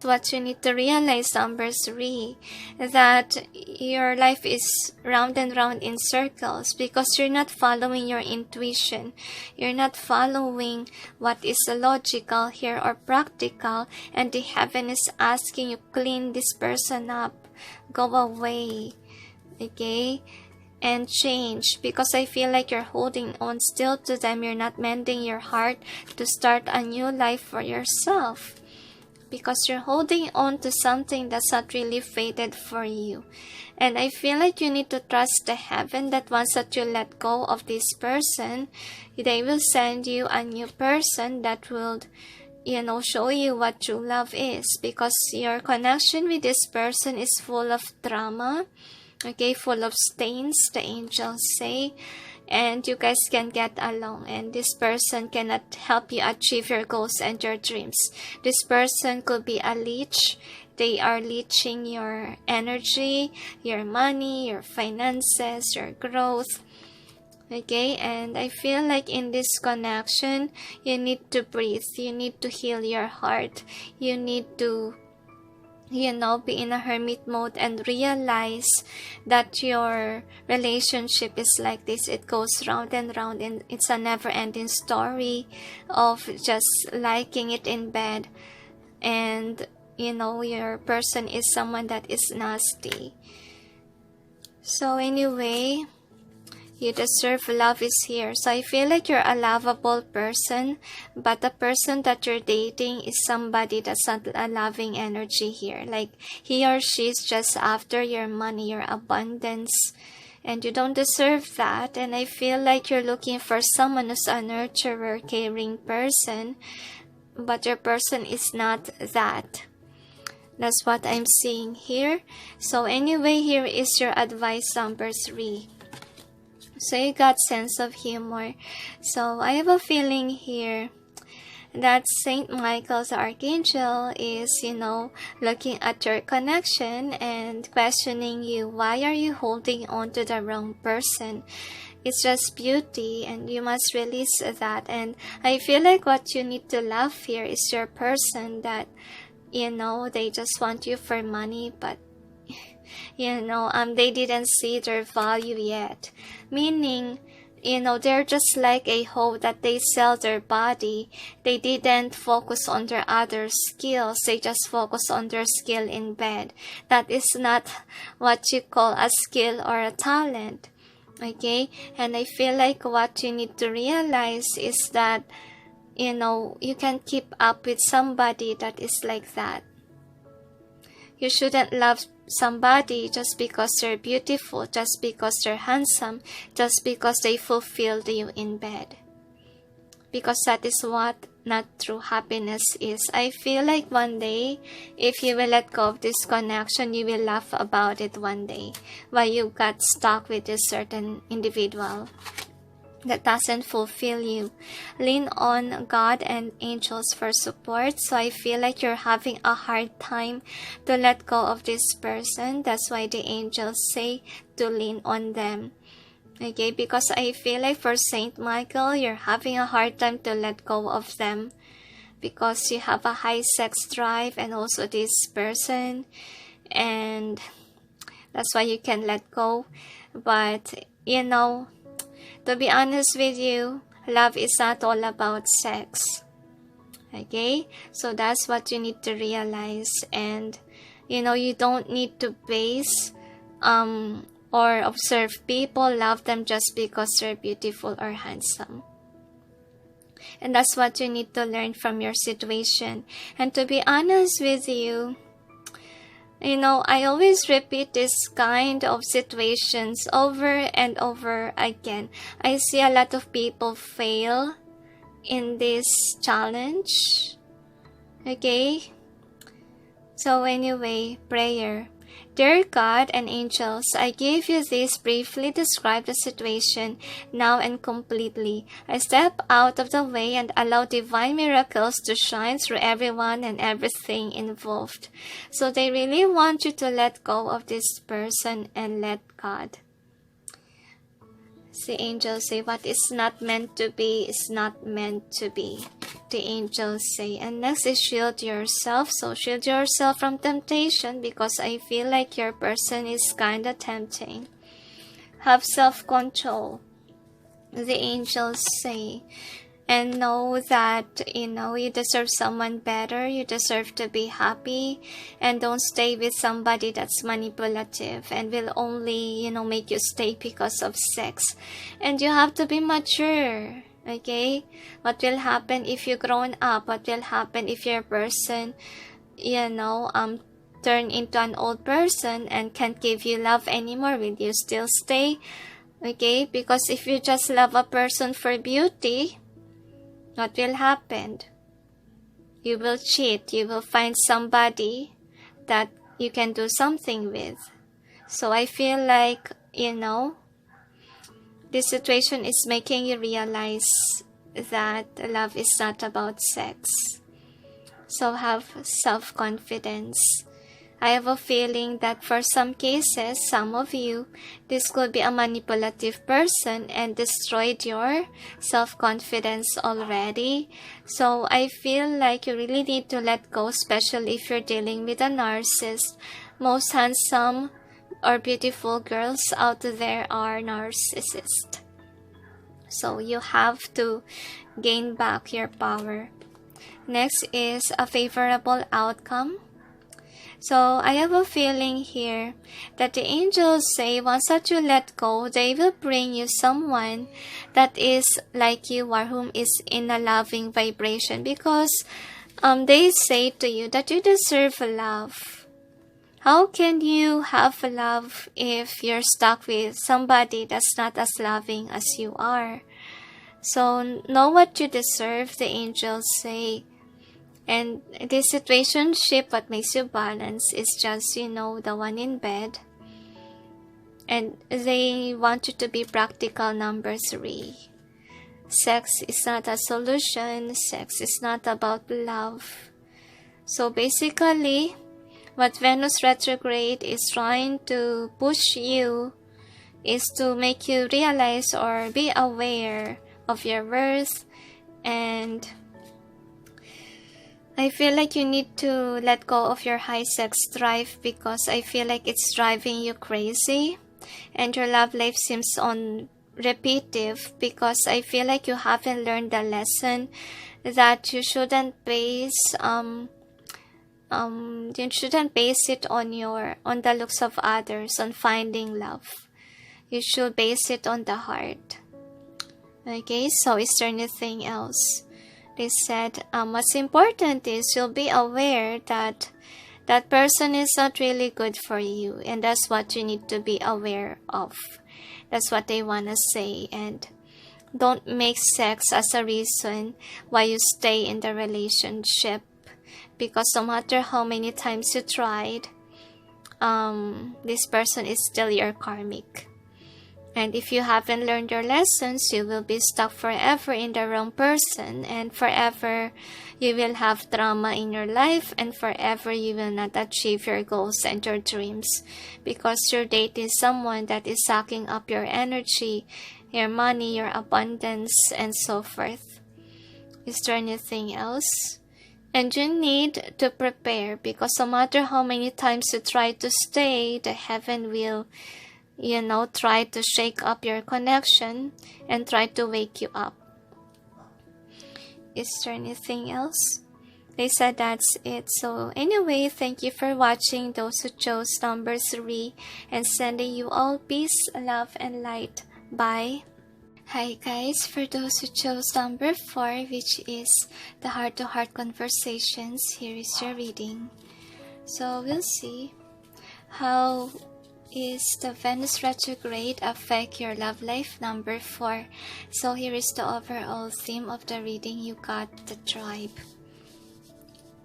What you need to realize, number 3, that your life is round and round in circles because you're not following your intuition. You're not following what is logical here or practical, and the heaven is asking you, clean this person up, go away, okay, and change, because I feel like you're holding on still to them. You're not mending your heart to start a new life for yourself, because you're holding on to something that's not really fated for you. And I feel like you need to trust the heaven that once that you let go of this person, they will send you a new person that will, show you what true love is, because your connection with this person is full of drama, okay, full of stains, the angels say. And you guys can get along, and this person cannot help you achieve your goals and your dreams. This person could be a leech. They are leeching your energy, your money, your finances, your growth. Okay, and I feel like in this connection, you need to breathe. You need to heal your heart. You need to be in a hermit mode and realize that your relationship is like this. It goes round and round, and it's a never-ending story of just liking it in bed and your person is someone that is nasty. So anyway, you deserve love is here. So I feel like you're a lovable person, but the person that you're dating is somebody that's not a loving energy here. Like he or she is just after your money, your abundance, and you don't deserve that. And I feel like you're looking for someone who's a nurturer, caring person, but your person is not that. That's what I'm seeing here. So anyway, here is your advice number 3. So you got sense of humor. So I have a feeling here that Saint Michael's Archangel is, looking at your connection and questioning you. Why are you holding on to the wrong person? It's just beauty and you must release that. And I feel like what you need to love here is your person that, they just want you for money, but they didn't see their value yet. Meaning, they're just like a hoe that they sell their body. They didn't focus on their other skills. They just focus on their skill in bed. That is not what you call a skill or a talent. Okay? And I feel like what you need to realize is that, you can keep up with somebody that is like that. You shouldn't love somebody just because they're beautiful, just because they're handsome, just because they fulfilled you in bed. Because that is what not true happiness is. I feel like one day, if you will let go of this connection, you will laugh about it one day. Why you got stuck with this certain individual that doesn't fulfill you. Lean on God and angels for support. So I feel like you're having a hard time to let go of this person. That's why the angels say to lean on them. Okay, because I feel like for Saint Michael, you're having a hard time to let go of them because you have a high sex drive and also this person, and that's why you can let go. But to be honest with you, love is not all about sex. Okay? So that's what you need to realize. And, you don't need to base or observe people, love them just because they're beautiful or handsome. And that's what you need to learn from your situation. And to be honest with you, I always repeat this kind of situations over and over again. I see a lot of people fail in this challenge. Okay? So anyway, prayer. Dear God and angels, I give you this briefly describe the situation now and completely. I step out of the way and allow divine miracles to shine through everyone and everything involved. So they really want you to let go of this person and let God. The angels say, what is not meant to be is not meant to be. The angels say, and next is shield yourself. So shield yourself from temptation because I feel like your person is kind of tempting. Have self-control. The angels say, and know that, you deserve someone better. You deserve to be happy. And don't stay with somebody that's manipulative and will only, make you stay because of sex. And you have to be mature. Okay? What will happen if you grown up? What will happen if your person, turn into an old person and can't give you love anymore? Will you still stay? Okay? Because if you just love a person for beauty, what will happen? You will cheat. You will find somebody that you can do something with. So I feel like, this situation is making you realize that love is not about sex. So have self-confidence. I have a feeling that for some cases, some of you, this could be a manipulative person and destroyed your self-confidence already. So I feel like you really need to let go, especially if you're dealing with a narcissist. Most handsome or beautiful girls out there are narcissists. So you have to gain back your power. Next is a favorable outcome. So I have a feeling here that the angels say once that you let go, they will bring you someone that is like you or whom is in a loving vibration, because they say to you that you deserve love. How can you have love if you're stuck with somebody that's not as loving as you are? So know what you deserve, the angels say. And this situationship, what makes you balance is just, the one in bed. And they want you to be practical, number 3. Sex is not a solution. Sex is not about love. So basically, what Venus Retrograde is trying to push you is to make you realize or be aware of your worth. And I feel like you need to let go of your high sex drive, because I feel like it's driving you crazy. And your love life seems on repetitive, because I feel like you haven't learned the lesson that you shouldn't base it on the looks of others, on finding love. You should base it on the heart. Okay, so is there anything else? They said what's important is you'll be aware that that person is not really good for you, and that's what you need to be aware of. That's what they want to say. And don't make sex as a reason why you stay in the relationship, because no matter how many times you tried, this person is still your karmic. And if you haven't learned your lessons, you will be stuck forever in the wrong person, and forever you will have drama in your life, and forever you will not achieve your goals and your dreams, because you're dating someone that is sucking up your energy, your money, your abundance, and so forth. Is there anything else? And you need to prepare, because no matter how many times you try to stay, the heaven will try to shake up your connection and try to wake you up. Is there anything else? They said that's it. So anyway, thank you for watching, those who chose number 3, and sending you all peace, love, and light. Bye. Hi guys, for those who chose number 4, which is the heart-to-heart conversations, here is your reading. So we'll see how is the Venus retrograde affect your love life, number 4. So here is the overall theme of the reading. You got the tribe.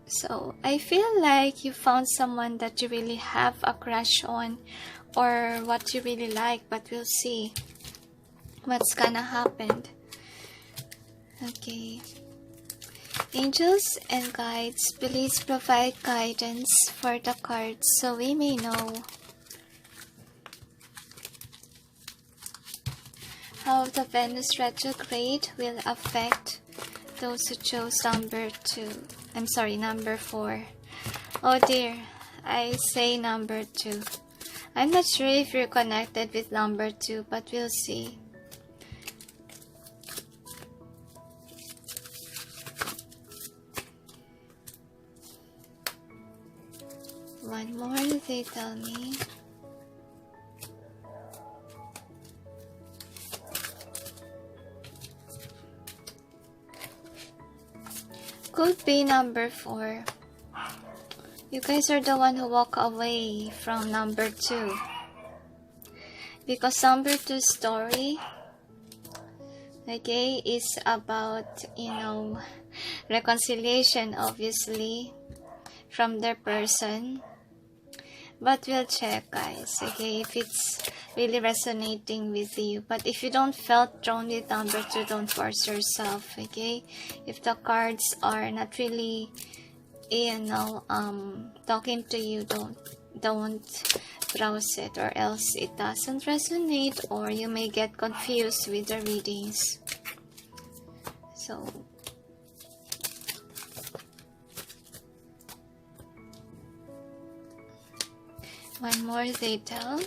So I feel like you found someone that you really have a crush on, or what you really like, but we'll see what's gonna happen. Okay, angels and guides, please provide guidance for the cards so we may know how the Venus retrograde will affect those who chose number 4. Oh dear, I say number 2. I'm not sure if you're connected with number 2, but we'll see. One more, they tell me. Could be number 4. You guys are the one who walk away from number 2. Because number 2's story, okay, is about, reconciliation, obviously, from their person. But we'll check, guys, okay, if it's really resonating with you. But if you don't felt drawn with number 2, don't force yourself, okay? If the cards are not really, talking to you, don't browse it, or else it doesn't resonate, or you may get confused with the readings. So one more, they tell.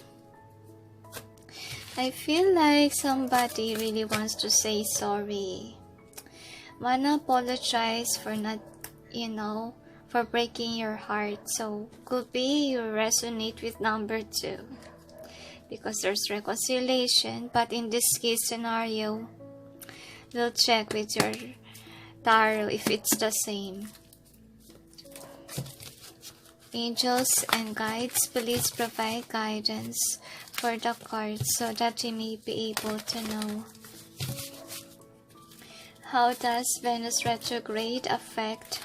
I feel like somebody really wants to say sorry. Wanna apologize for not, for breaking your heart. So could be you resonate with number 2 because there's reconciliation. But in this case scenario, we'll check with your tarot if it's the same. Angels and guides, please provide guidance for the cards so that we may be able to know. How does Venus retrograde affect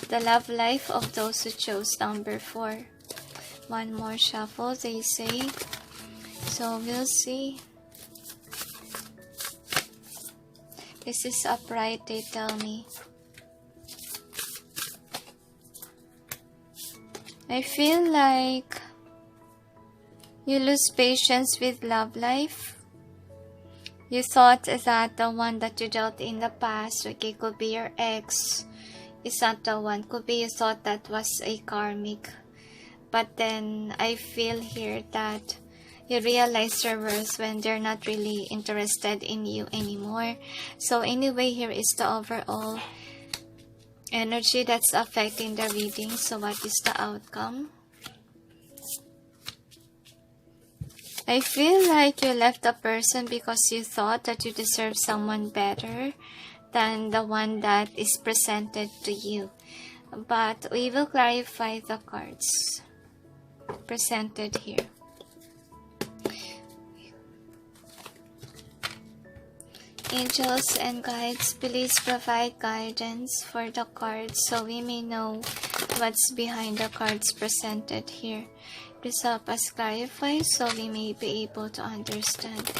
the love life of those who chose number 4? One more shuffle, they say. So we'll see. This is upright, they tell me. I feel like you lose patience with love life. You thought that the one that you dealt in the past, okay, could be your ex, is not the one. Could be you thought that was a karmic. But then I feel here that you realize their worth when they're not really interested in you anymore. So anyway, here is the overall energy that's affecting the reading. So what is the outcome? I feel like you left a person because you thought that you deserve someone better than the one that is presented to you. But we will clarify the cards presented here. Angels and guides, please provide guidance for the cards so we may know what's behind the cards presented here. Please help us clarify so we may be able to understand.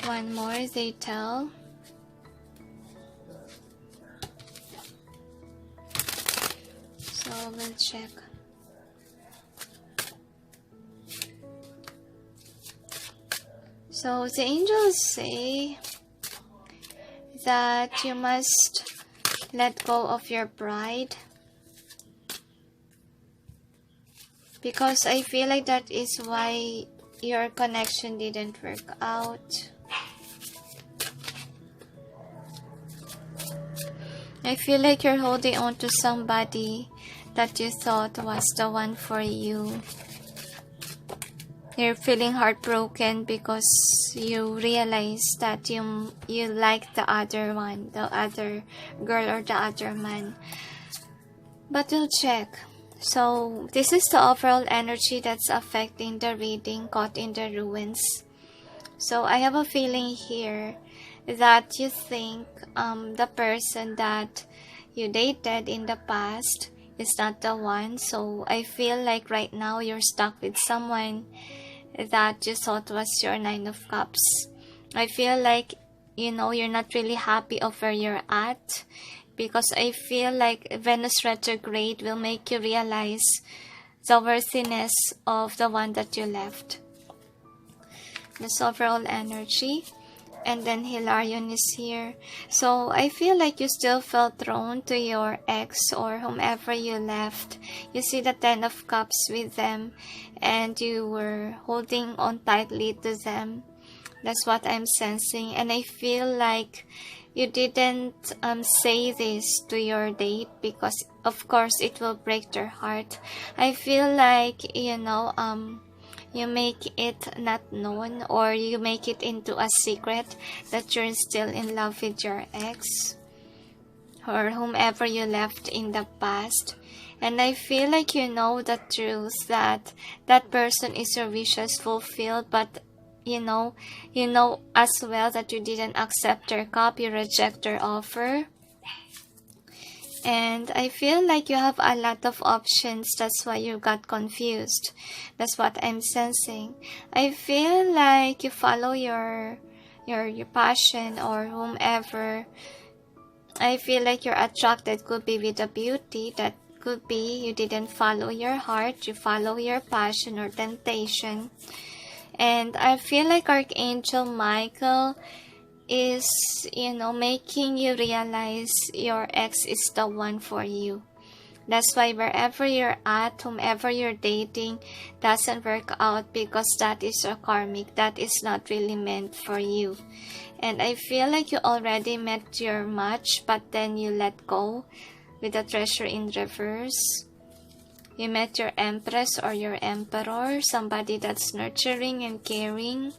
One more, they tell. So we'll check. So the angels say that you must let go of your pride, because I feel like that is why your connection didn't work out. I feel like you're holding on to somebody that you thought was the one for you. You're feeling heartbroken because you realize that you like the other one, the other girl or the other man. But we'll check. So this is the overall energy that's affecting the reading, caught in the ruins. So I have a feeling here that you think the person that you dated in the past is not the one. So I feel like right now you're stuck with someone that you thought was your 9 of Cups. I feel like, you know, you're not really happy of where you're at, because I feel like Venus retrograde will make you realize the worthiness of the one that you left. This overall energy. And then Hilarion is here. So I feel like you still felt drawn to your ex or whomever you left. You see the 10 of Cups with them and you were holding on tightly to them. That's what I'm sensing. And I feel like you didn't say this to your date because of course it will break their heart. I feel like, you know, you make it not known, or you make it into a secret that you're still in love with your ex or whomever you left in the past. And I feel like you know the truth that that person is your wishes fulfilled, but you know as well that you didn't accept their cup, you reject their offer. And I feel like you have a lot of options. That's why you got confused. That's what I'm sensing. I feel like you follow your passion or whomever. I feel like you're attracted, could be with a beauty. That could be you didn't follow your heart. You follow your passion or temptation. And I feel like Archangel Michael is, you know, making you realize your ex is the one for you. That's why wherever you're at, whomever you're dating, doesn't work out because that is a karmic. That is not really meant for you. And I feel like you already met your match, but then you let go with the Treasure in reverse. You met your Empress or your Emperor, somebody that's nurturing and caring.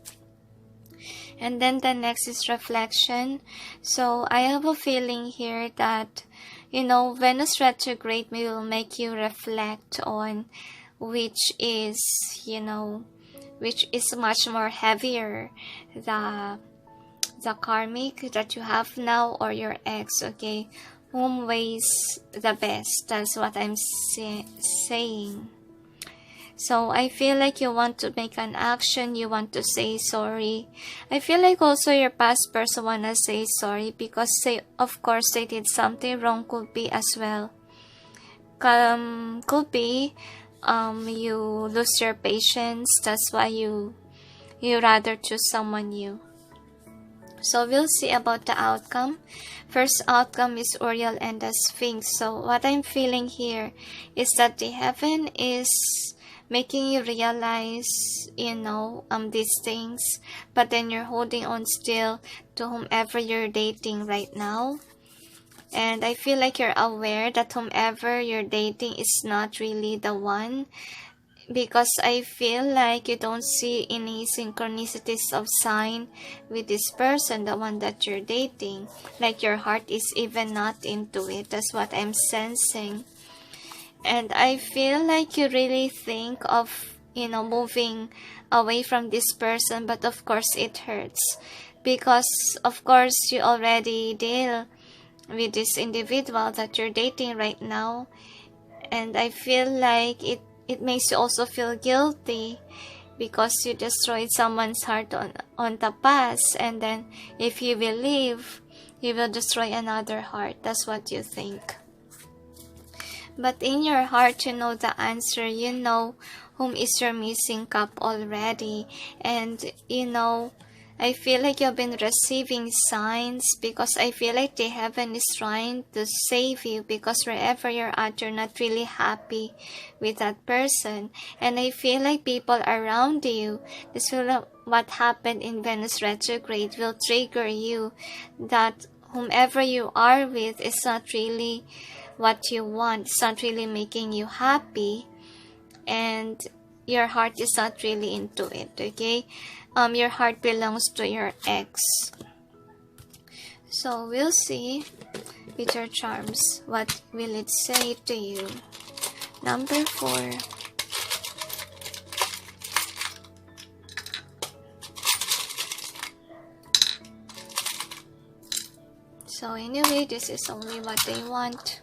And then the next is reflection. So I have a feeling here that, Venus retrograde will make you reflect on which is much more heavier, the karmic that you have now or your ex, okay? Whom weighs the best? That's what I'm saying. So I feel like you want to make an action, you want to say sorry. I feel like also your past person wanna say sorry because of course they did something wrong, could be as well. Could be you lose your patience, that's why you rather choose someone new. So we'll see about the outcome. First outcome is Uriel and the Sphinx. So what I'm feeling here is that the heaven is making you realize, these things, but then you're holding on still to whomever you're dating right now. And I feel like you're aware that whomever you're dating is not really the one, because I feel like you don't see any synchronicities of sign with this person, the one that you're dating. Like your heart is even not into it. That's what I'm sensing. And I feel like you really think of, moving away from this person, but of course it hurts. Because, of course, you already deal with this individual that you're dating right now. And I feel like it makes you also feel guilty because you destroyed someone's heart on the past. And then if you will leave, you will destroy another heart. That's what you think. But in your heart, you know the answer. You know whom is your missing cup already. And, I feel like you've been receiving signs because I feel like the heaven is trying to save you, because wherever you're at, you're not really happy with that person. And I feel like people around you, this will what happened in Venus retrograde will trigger you that whomever you are with is not really what you want. It's not really making you happy, and your heart is not really into it, okay? Your heart belongs to your ex. So we'll see with your charms, what will it say to you? Number 4. So anyway, this is only what they want.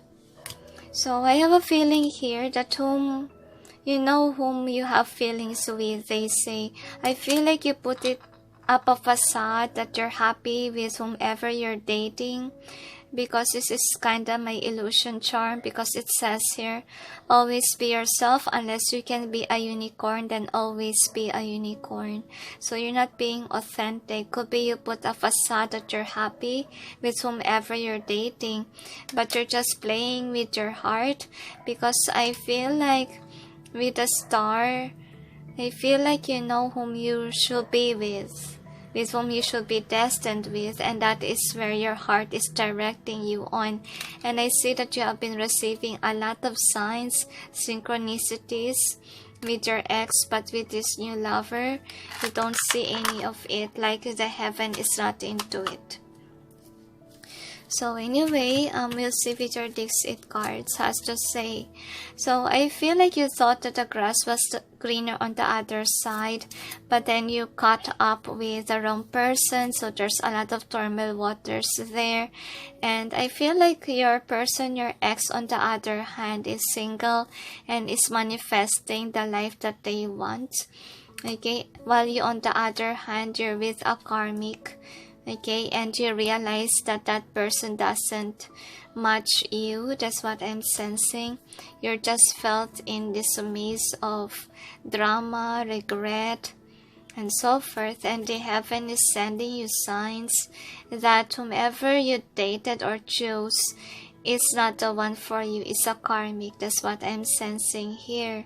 So I have a feeling here that whom you have feelings with, they say, I feel like you put it up a facade that you're happy with whomever you're dating, because this is kind of my illusion charm, because it says here, always be yourself. Unless you can be a unicorn, then always be a unicorn. So you're not being authentic. Could be you put a facade that you're happy with whomever you're dating, but you're just playing with your heart, because I feel like with a star, I feel like you know whom you should be with whom you should be destined with, and that is where your heart is directing you on. And I see that you have been receiving a lot of signs, synchronicities with your ex, but with this new lover, you don't see any of it, like the heaven is not into it. So anyway, we'll see with your Dixit cards has to say. So I feel like you thought that the grass was greener on the other side, but then you caught up with the wrong person, so there's a lot of turmoil waters there. And I feel like your person, your ex on the other hand, is single and is manifesting the life that they want, okay, while you on the other hand, you're with a karmic, okay, and you realize that that person doesn't match you. That's what I'm sensing. You're just felt in this maze of drama, regret, and so forth, and the heaven is sending you signs that whomever you dated or chose is not the one for you. It's a karmic. That's what I'm sensing here.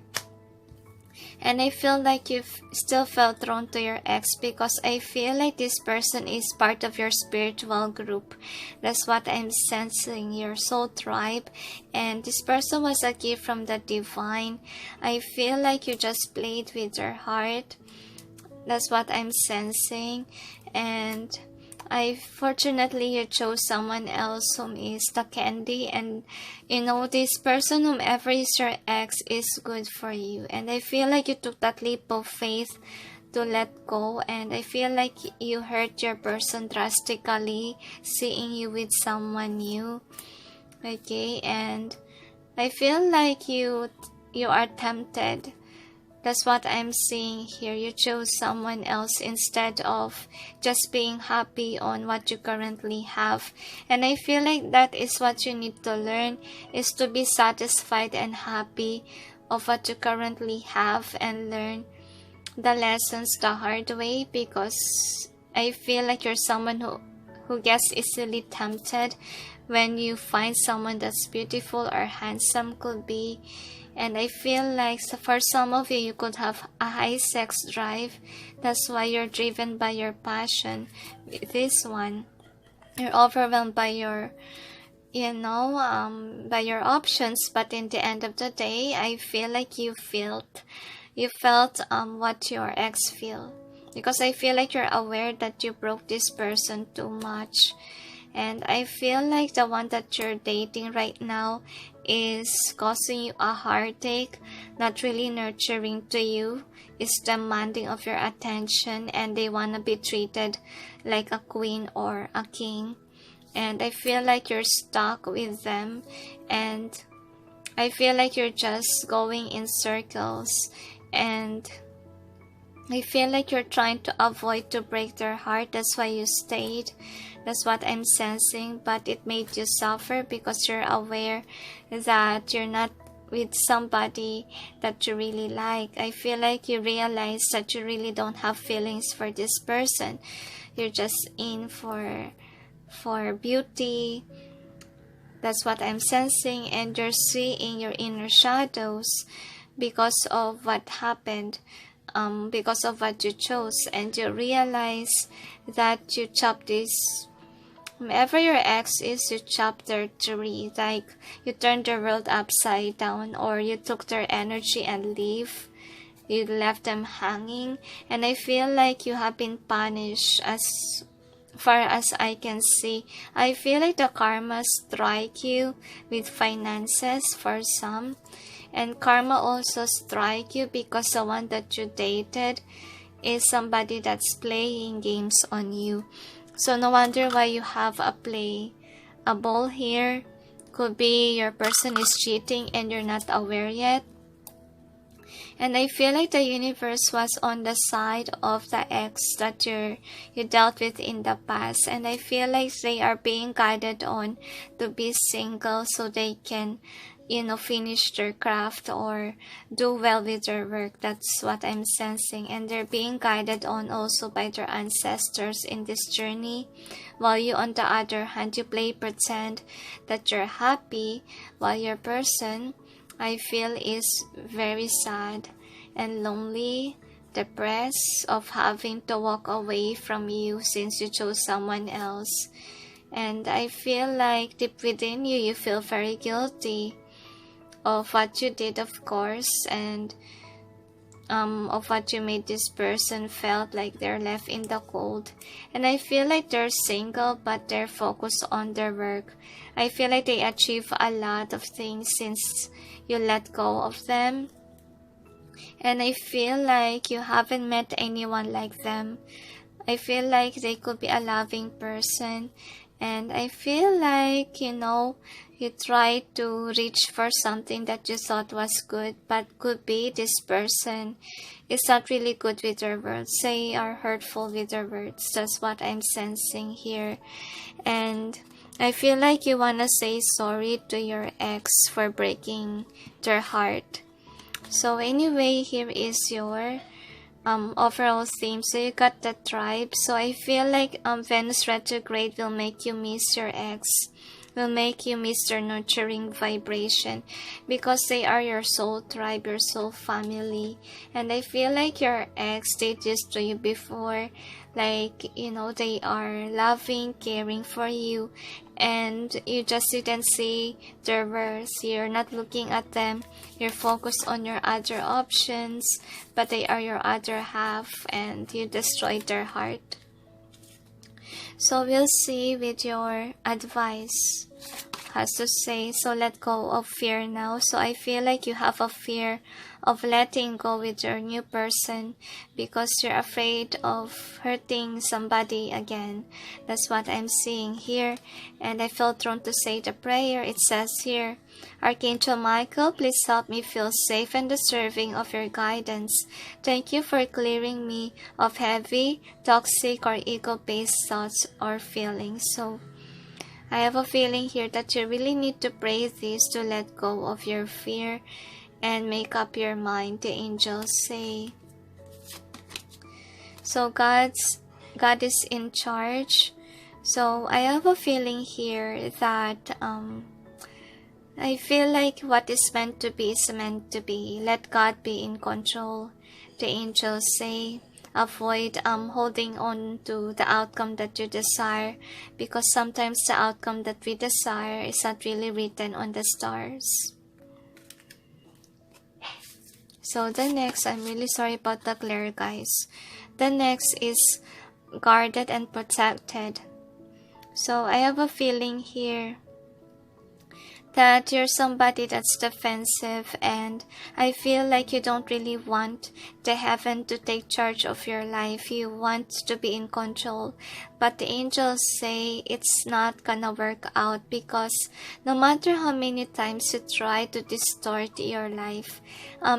And I feel like you still felt drawn to your ex because I feel like this person is part of your spiritual group. That's what I'm sensing, your soul tribe. And this person was a gift from the divine. I feel like you just played with their heart. That's what I'm sensing. And fortunately you chose someone else whom is the candy, and you know this person, whomever is your ex, is good for you. And I feel like you took that leap of faith to let go, and I feel like you hurt your person drastically seeing you with someone new. Okay, and I feel like you are tempted. That's what I'm seeing here. You chose someone else instead of just being happy on what you currently have. And I feel like that is what you need to learn, is to be satisfied and happy of what you currently have and learn the lessons the hard way, because I feel like you're someone who gets easily tempted when you find someone that's beautiful or handsome, could be. And I feel like for some of you, you could have a high sex drive. That's why you're driven by your passion. This one, you're overwhelmed by your, by your options. But in the end of the day, I feel like you felt what your ex feel. Because I feel like you're aware that you broke this person too much. And I feel like the one that you're dating right now is causing you a heartache, not really nurturing to you, is demanding of your attention, and they want to be treated like a queen or a king. And I feel like you're stuck with them, and I feel like you're just going in circles, and I feel like you're trying to avoid to break their heart. That's why you stayed. That's what I'm sensing. But it made you suffer because you're aware that you're not with somebody that you really like. I feel like you realize that you really don't have feelings for this person. You're just in for beauty. That's what I'm sensing. And you're seeing your inner shadows because of what happened. Because of what you chose, and you realize that you chopped this, whomever your ex is, you chopped their tree, like you turned their world upside down, or you took their energy and you left them hanging. And I feel like you have been punished as far as I can see. I feel like the karma strike you with finances for some. And karma also strike you because the one that you dated is somebody that's playing games on you. So no wonder why you have a ball here. Could be your person is cheating and you're not aware yet. And I feel like the universe was on the side of the ex that you dealt with in the past. And I feel like they are being guided on to be single so they can finish their craft or do well with their work. That's what I'm sensing. And they're being guided on also by their ancestors in this journey. While you, on the other hand, you play pretend that you're happy, while your person, I feel, is very sad and lonely, depressed of having to walk away from you since you chose someone else. And I feel like deep within you, you feel very guilty of what you did, of course, and of what you made this person felt like they're left in the cold. And I feel like they're single, but they're focused on their work. I feel like they achieve a lot of things since you let go of them. And I feel like you haven't met anyone like them. I feel like they could be a loving person. And I feel like, you try to reach for something that you thought was good, but could be this person is not really good with their words. They are hurtful with their words. That's what I'm sensing here. And I feel like you want to say sorry to your ex for breaking their heart. So anyway, here is your overall theme. So you got the tribe. So I feel like Venus retrograde will make you miss your ex. will make you miss their nurturing vibration, because they are your soul tribe, your soul family. And I feel like your ex did this to you before, like, you know, they are loving, caring for you, and you just didn't see their worth. You're not looking at them, you're focused on your other options, but they are your other half, and you destroyed their heart. So we'll see with your advice has to say. So let go of fear now. So I feel like you have a fear of letting go with your new person, because you're afraid of hurting somebody again. That's what I'm seeing here. And I felt drawn to say the prayer. It says here, Archangel Michael, please help me feel safe and deserving of your guidance. Thank you for clearing me of heavy, toxic, or ego-based thoughts or feelings. So I have a feeling here that you really need to pray this to let go of your fear and make up your mind, the angels say. So God is in charge. So I have a feeling here that I feel like what is meant to be is meant to be. Let God be in control, the angels say. Avoid holding on to the outcome that you desire, because sometimes the outcome that we desire is not really written on the stars. So the next, I'm really sorry about the glare, guys. The next is guarded and protected. So I have a feeling here that you're somebody that's defensive, and I feel like you don't really want the heaven to take charge of your life. You want to be in control, but the angels say it's not gonna work out, because no matter how many times you try to distort your life,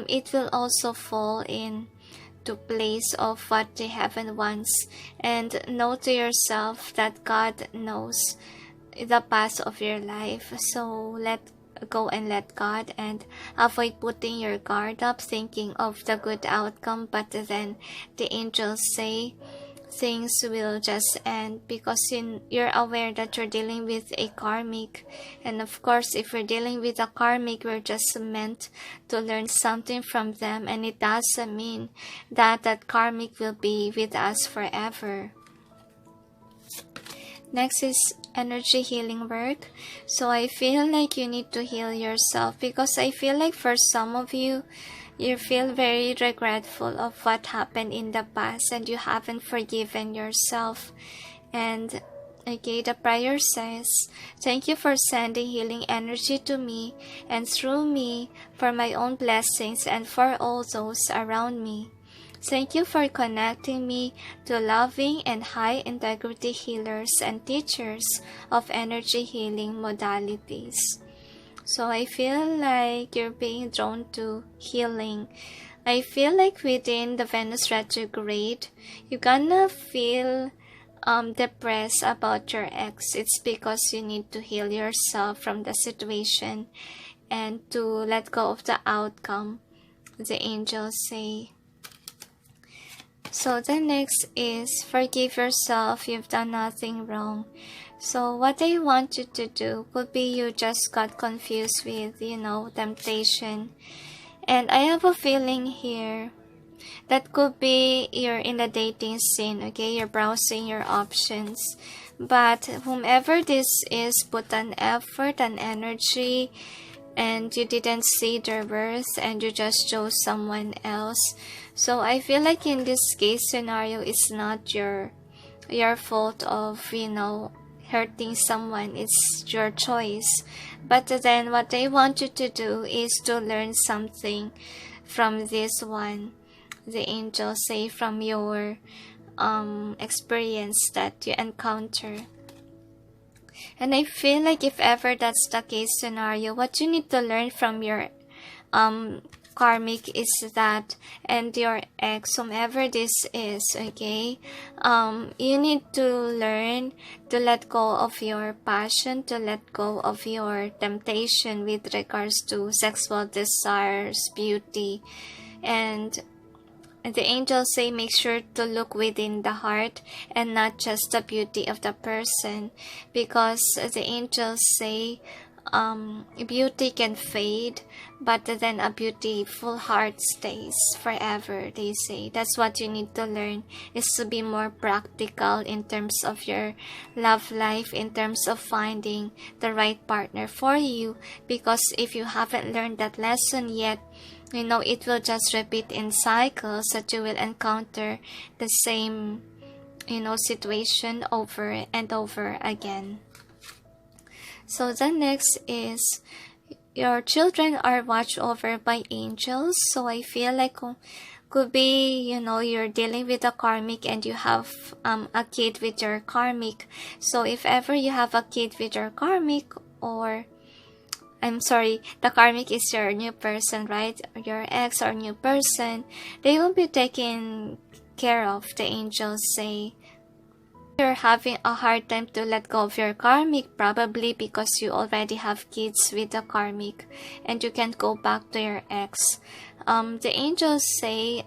it will also fall in to place of what the heaven wants. And know to yourself that God knows the path of your life. So let go and let God, and avoid putting your guard up thinking of the good outcome. But then the angels say things will just end, because you're aware that you're dealing with a karmic. And of course, if we're dealing with a karmic, we're just meant to learn something from them, and it doesn't mean that that karmic will be with us forever. Next is energy healing work. So I feel like you need to heal yourself, because I feel like for some of you, you feel very regretful of what happened in the past, and you haven't forgiven yourself. And okay, the prayer says, thank you for sending healing energy to me and through me, for my own blessings and for all those around me. Thank you for connecting me to loving and high integrity healers and teachers of energy healing modalities. So I feel like you're being drawn to healing. I feel like within the Venus Retrograde, you're gonna feel depressed about your ex. It's because you need to heal yourself from the situation and to let go of the outcome, the angels say. So the next is forgive yourself. You've done nothing wrong. So what I want you to do could be you just got confused with, temptation. And I have a feeling here that could be you're in the dating scene, okay? You're browsing your options. But whomever this is put an effort and energy, and you didn't see their worth, and you just chose someone else. So I feel like in this case scenario, it's not your fault of, hurting someone. It's your choice. But then what I want you to do is to learn something from this one. The angels say from your experience that you encounter. And I feel like if ever that's the case scenario, what you need to learn from your karmic is that, and your ex, whomever this is, okay, you need to learn to let go of your passion, to let go of your temptation with regards to sexual desires, beauty, and the angels say make sure to look within the heart and not just the beauty of the person, because the angels say beauty can fade, but then a beautiful heart stays forever. They say that's what you need to learn, is to be more practical in terms of your love life, in terms of finding the right partner for you, because if you haven't learned that lesson yet, you know, it will just repeat in cycles, that you will encounter the same, you know, situation over and over again. So the next is your children are watched over by angels. So I feel like could be, you know, you're dealing with a karmic and you have a kid with your karmic. So if ever you have a kid with your karmic, or I'm sorry, the karmic is your new person, right? Your ex or new person, they will be taken care of, the angels say. You're having a hard time to let go of your karmic, probably because you already have kids with the karmic and you can't go back to your ex. The angels say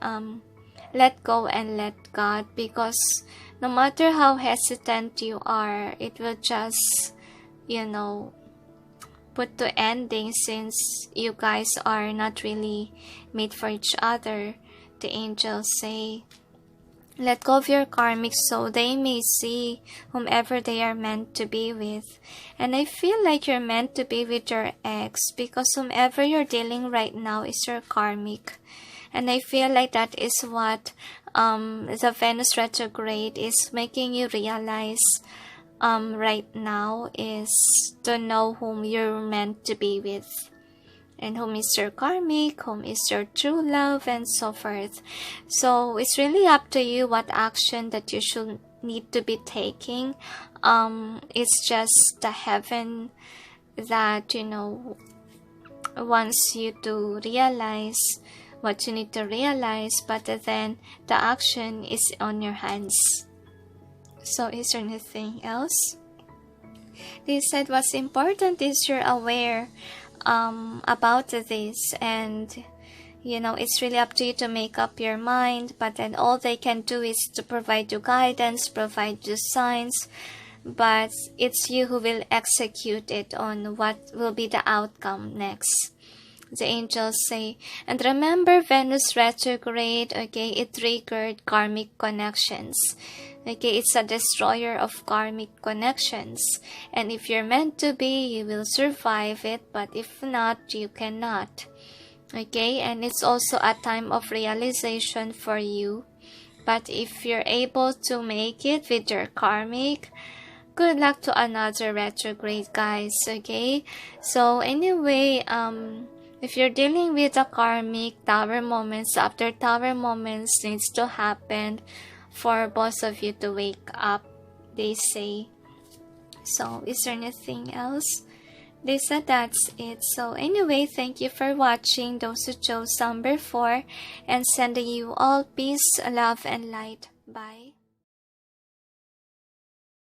let go and let God, because no matter how hesitant you are, it will just, you know, put to ending, since you guys are not really made for each other. The angels say let go of your karmic so they may see whomever they are meant to be with. And I feel like you're meant to be with your ex, because whomever you're dealing right now is your karmic. And I feel like that is what the Venus Retrograde is making you realize right now, is to know whom you're meant to be with, and whom is your karmic, whom is your true love, and so forth. So it's really up to you what action that you should need to be taking. It's just the heaven that, you know, wants you to realize what you need to realize, but then the action is on your hands. So is there anything else? They said what's important is you're aware about this, and you know, it's really up to you to make up your mind, but then all they can do is to provide you guidance, provide you signs, but it's you who will execute it on what will be the outcome next. The angels say, and remember Venus retrograde, okay, it triggered karmic connections. Okay, it's a destroyer of karmic connections. And if you're meant to be, you will survive it, but if not, you cannot. Okay, and it's also a time of realization for you. But if you're able to make it with your karmic, good luck to another retrograde, guys. Okay, so anyway, if you're dealing with a karmic, tower moments after tower moments needs to happen for both of you to wake up, they say. So is there anything else? They said that's it. So anyway, thank you for watching, those who chose number 4, and sending you all peace, love, and light. Bye.